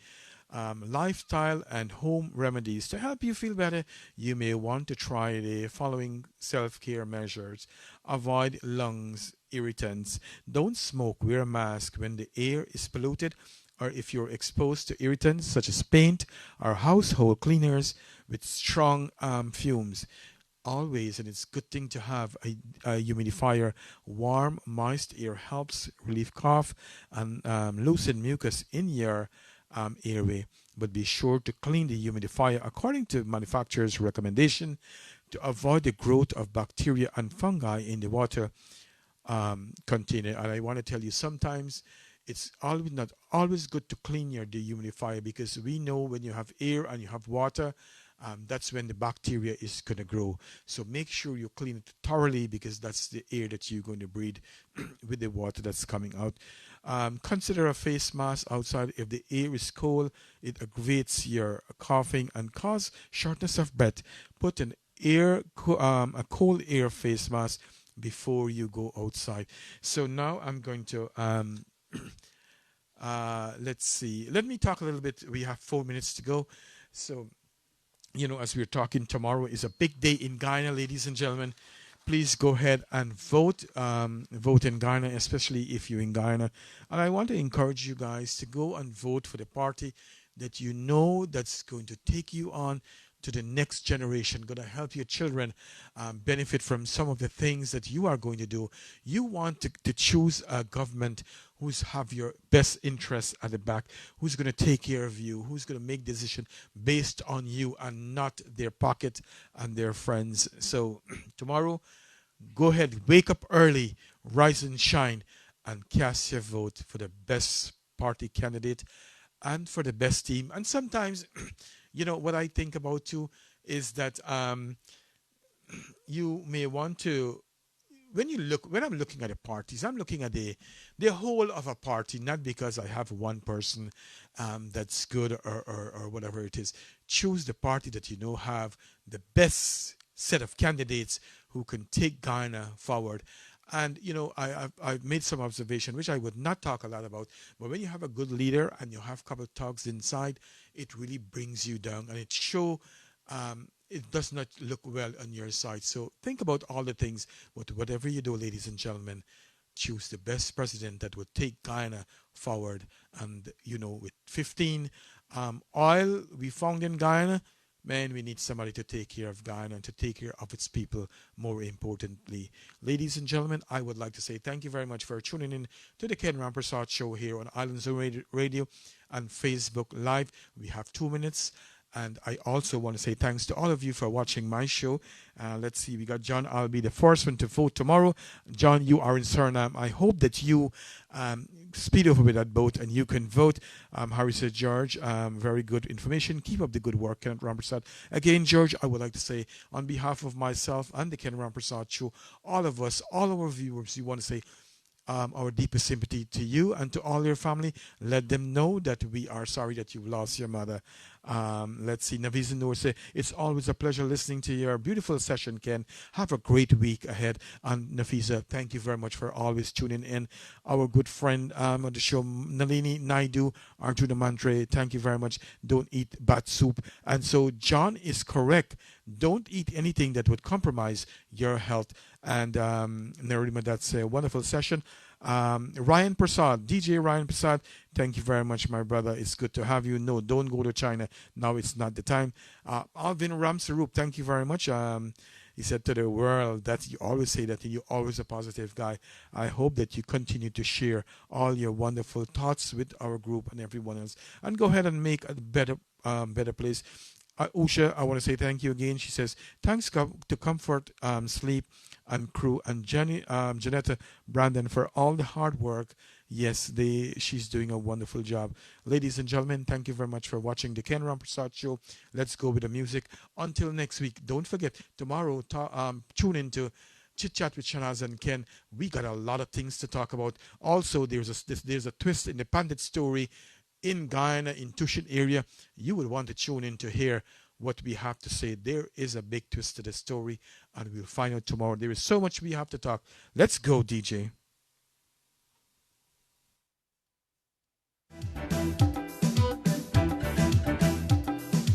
Speaker 1: Lifestyle and home remedies to help you feel better. You may want to try the following self-care measures. Avoid lungs irritants. Don't smoke. Wear a mask when the air is polluted, or if you're exposed to irritants such as paint or household cleaners with strong fumes. Always, and it's a good thing to have a humidifier. Warm, moist air helps relieve cough and loosen mucus in your airway. But be sure to clean the humidifier according to manufacturer's recommendation to avoid the growth of bacteria and fungi in the water container. And I want to tell you, sometimes it's not always good to clean your dehumidifier, because we know when you have air and you have water, that's when the bacteria is going to grow. So make sure you clean it thoroughly, because that's the air that you're going to breathe with the water that's coming out. Consider a face mask outside. If the air is cold, it aggravates your coughing and cause shortness of breath. Put a cold air face mask before you go outside. So now I'm going to let's see. Let me talk a little bit. We have 4 minutes to go. So, as we're talking, tomorrow is a big day in Guyana, ladies and gentlemen. Please go ahead and vote. Vote in Guyana, especially if you're in Guyana. And I want to encourage you guys to go and vote for the party that you know that's going to take you on to the next generation, going to help your children benefit from some of the things that you are going to do. You want to choose a government who's have your best interests at the back, who's going to take care of you, who's going to make decisions based on you and not their pocket and their friends. So tomorrow, go ahead, wake up early, rise and shine, and cast your vote for the best party candidate and for the best team. And sometimes, what I think about too is that you may want to, when I'm looking at the parties, I'm looking at the whole of a party, not because I have one person that's good or whatever it is. Choose the party that have the best set of candidates who can take Guyana forward. And, I've made some observation, which I would not talk a lot about, but when you have a good leader and you have a couple of thugs inside, it really brings you down, and it does not look well on your side. So think about all the things, but whatever you do, ladies and gentlemen, choose the best president that would take Guyana forward. And, with 15 oil we found in Guyana, man, we need somebody to take care of Guyana and to take care of its people, more importantly. Ladies and gentlemen, I would like to say thank you very much for tuning in to the Ken Rampersaud Show here on Islands Radio and Facebook Live. We have 2 minutes. And I also want to say thanks to all of you for watching my show. Let's see, we got John. I'll be the first one to vote tomorrow. John, you are in Suriname. I hope that you speed over with that boat and you can vote. Harry said, George, very good information. Keep up the good work, Ken Rampersaud. Again, George, I would like to say on behalf of myself and the Ken Rampersaud Show, all of us, all our viewers, we want to say our deepest sympathy to you and to all your family. Let them know that we are sorry that you lost your mother. Let's see, Navisa Noor say, it's always a pleasure listening to your beautiful session, Ken. Have a great week ahead. And Nafisa, thank you very much for always tuning in. Our good friend on the show, Nalini Naidu, Arturo Mantre, thank you very much. Don't eat bat soup. And so John is correct. Don't eat anything that would compromise your health. And Narima, that's a wonderful session. Ryan Prasad, DJ Ryan Prasad, thank you very much, my brother. It's good to have you. No, don't go to China. Now it's not the time. Alvin Ramsarup, thank you very much. He said to the world that you always say that you're always a positive guy. I hope that you continue to share all your wonderful thoughts with our group and everyone else, and go ahead and make a better place. Usha, I want to say thank you again. She says, thanks to Comfort Sleep and crew and Janetta Brandon for all the hard work. Yes, she's doing a wonderful job. Ladies and gentlemen, thank you very much for watching the Ken Rampersaud Show. Let's go with the music. Until next week, don't forget, tomorrow, tune into Chit Chat with Shanaz and Ken. We got a lot of things to talk about. Also, there's a twist in the Pandit story in Guyana, in Tushin area. You will want to tune in to hear what we have to say. There is a big twist to the story, and we'll find out tomorrow. There is so much we have to talk. Let's go, DJ.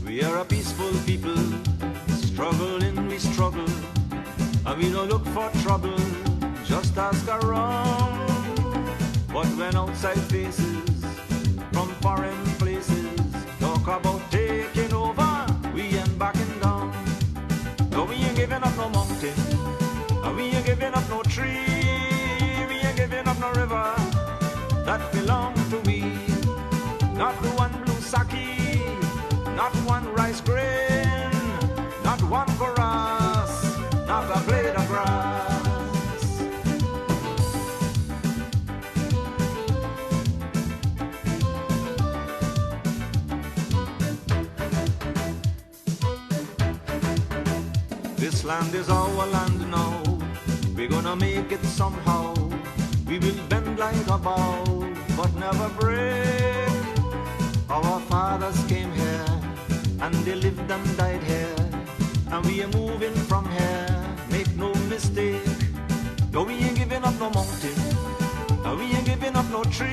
Speaker 2: We are a peaceful people, struggling, we struggle, and we don't look for trouble, just ask around. But when outside faces from foreign places talk about taking over, we ain't backing down. No, we ain't giving up no mountain, and we ain't giving up no tree, we ain't giving up no river that belong to we. Not one blue sake, not one rice grain, not one chorus, not a blade of grass. This land is our land now, we're gonna make it somehow. We will bend like a bow, but never break. Our fathers came here, and they lived and died here, and we are moving from here, make no mistake. No, we ain't giving up no mountain, and we ain't giving up no tree,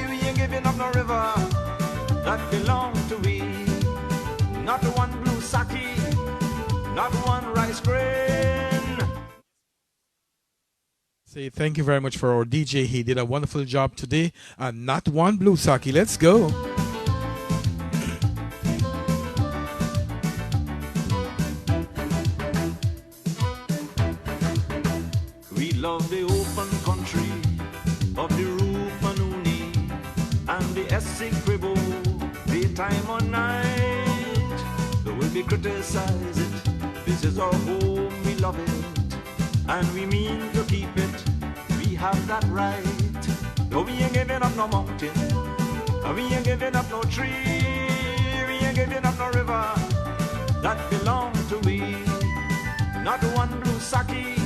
Speaker 2: we ain't giving up no river that belong to we. Not one blue sake, not one rice grain.
Speaker 1: Say thank you very much for our DJ. He did a wonderful job today. And not one blue sake. Let's go.
Speaker 2: We love the open country of the Rupanuni and the Essequibo, daytime or night. Though we criticize it, this is our home, we love it, and we mean to keep it. We have that right. No, we ain't giving up no mountain, and we ain't giving up no tree, we ain't giving up no river that belong to we. Not one blue sake,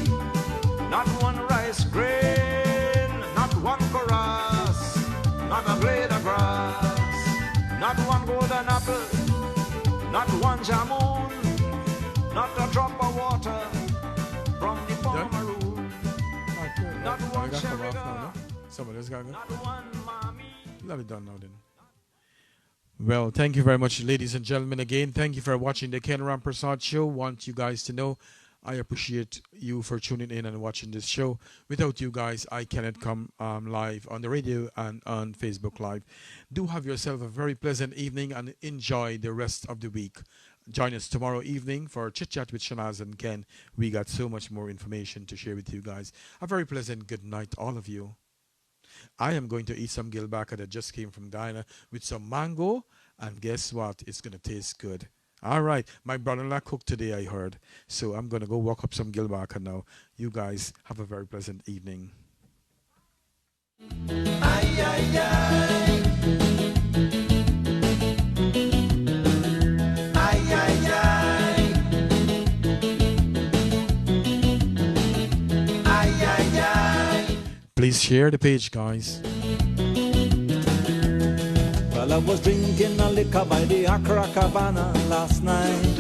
Speaker 2: not one rice grain, not one chorus, not a blade of grass, not one golden apple, not one jamun, not a drop of water from the Pomeroon, not one sherida,
Speaker 1: Somebody else got to go.
Speaker 2: not one mommy.
Speaker 1: Let it done now then. Well, thank you very much, ladies and gentlemen. Again, thank you for watching the Ken Rampersaud Show. Want you guys to know I appreciate you for tuning in and watching this show. Without you guys, I cannot come live on the radio and on Facebook Live. Do have yourself a very pleasant evening and enjoy the rest of the week. Join us tomorrow evening for Chit Chat with Shanaz and Ken. We got so much more information to share with you guys. A very pleasant good night, all of you. I am going to eat some gilbaka that just came from Guyana with some mango, and guess what? It's going to taste good. All right. My brother-in-law cooked today, I heard. So I'm going to go walk up some gilbaka now. You guys have a very pleasant evening.
Speaker 2: Ay, ay, ay. Ay, ay, ay. Ay, ay, ay.
Speaker 1: Please share the page, guys.
Speaker 2: Well, I was drinking a liquor by the Accra Cabana last night,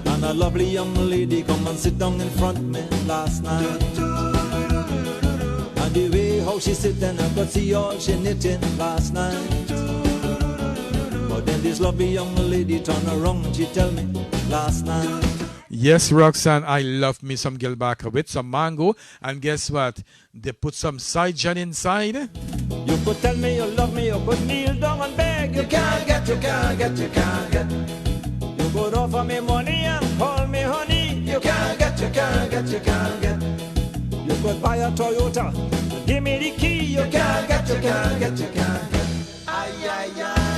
Speaker 2: and a lovely young lady come and sit down in front of me last night. And the way how she sitting, I could see all she knitting last night. But then this lovely young lady turned around and she tell me last night.
Speaker 1: Yes, Roxanne, I love me some gilbaka with some mango. And guess what? They put some Saijan inside.
Speaker 2: You could tell me you love me, you could kneel down and beg. You can't get, you can't get, you can't get. You could offer me money and call me honey. You can't get, you can't get, you can't get. You could buy a Toyota, give me the key. You can't get, you can't get, you can't get. Ay, ay, ay.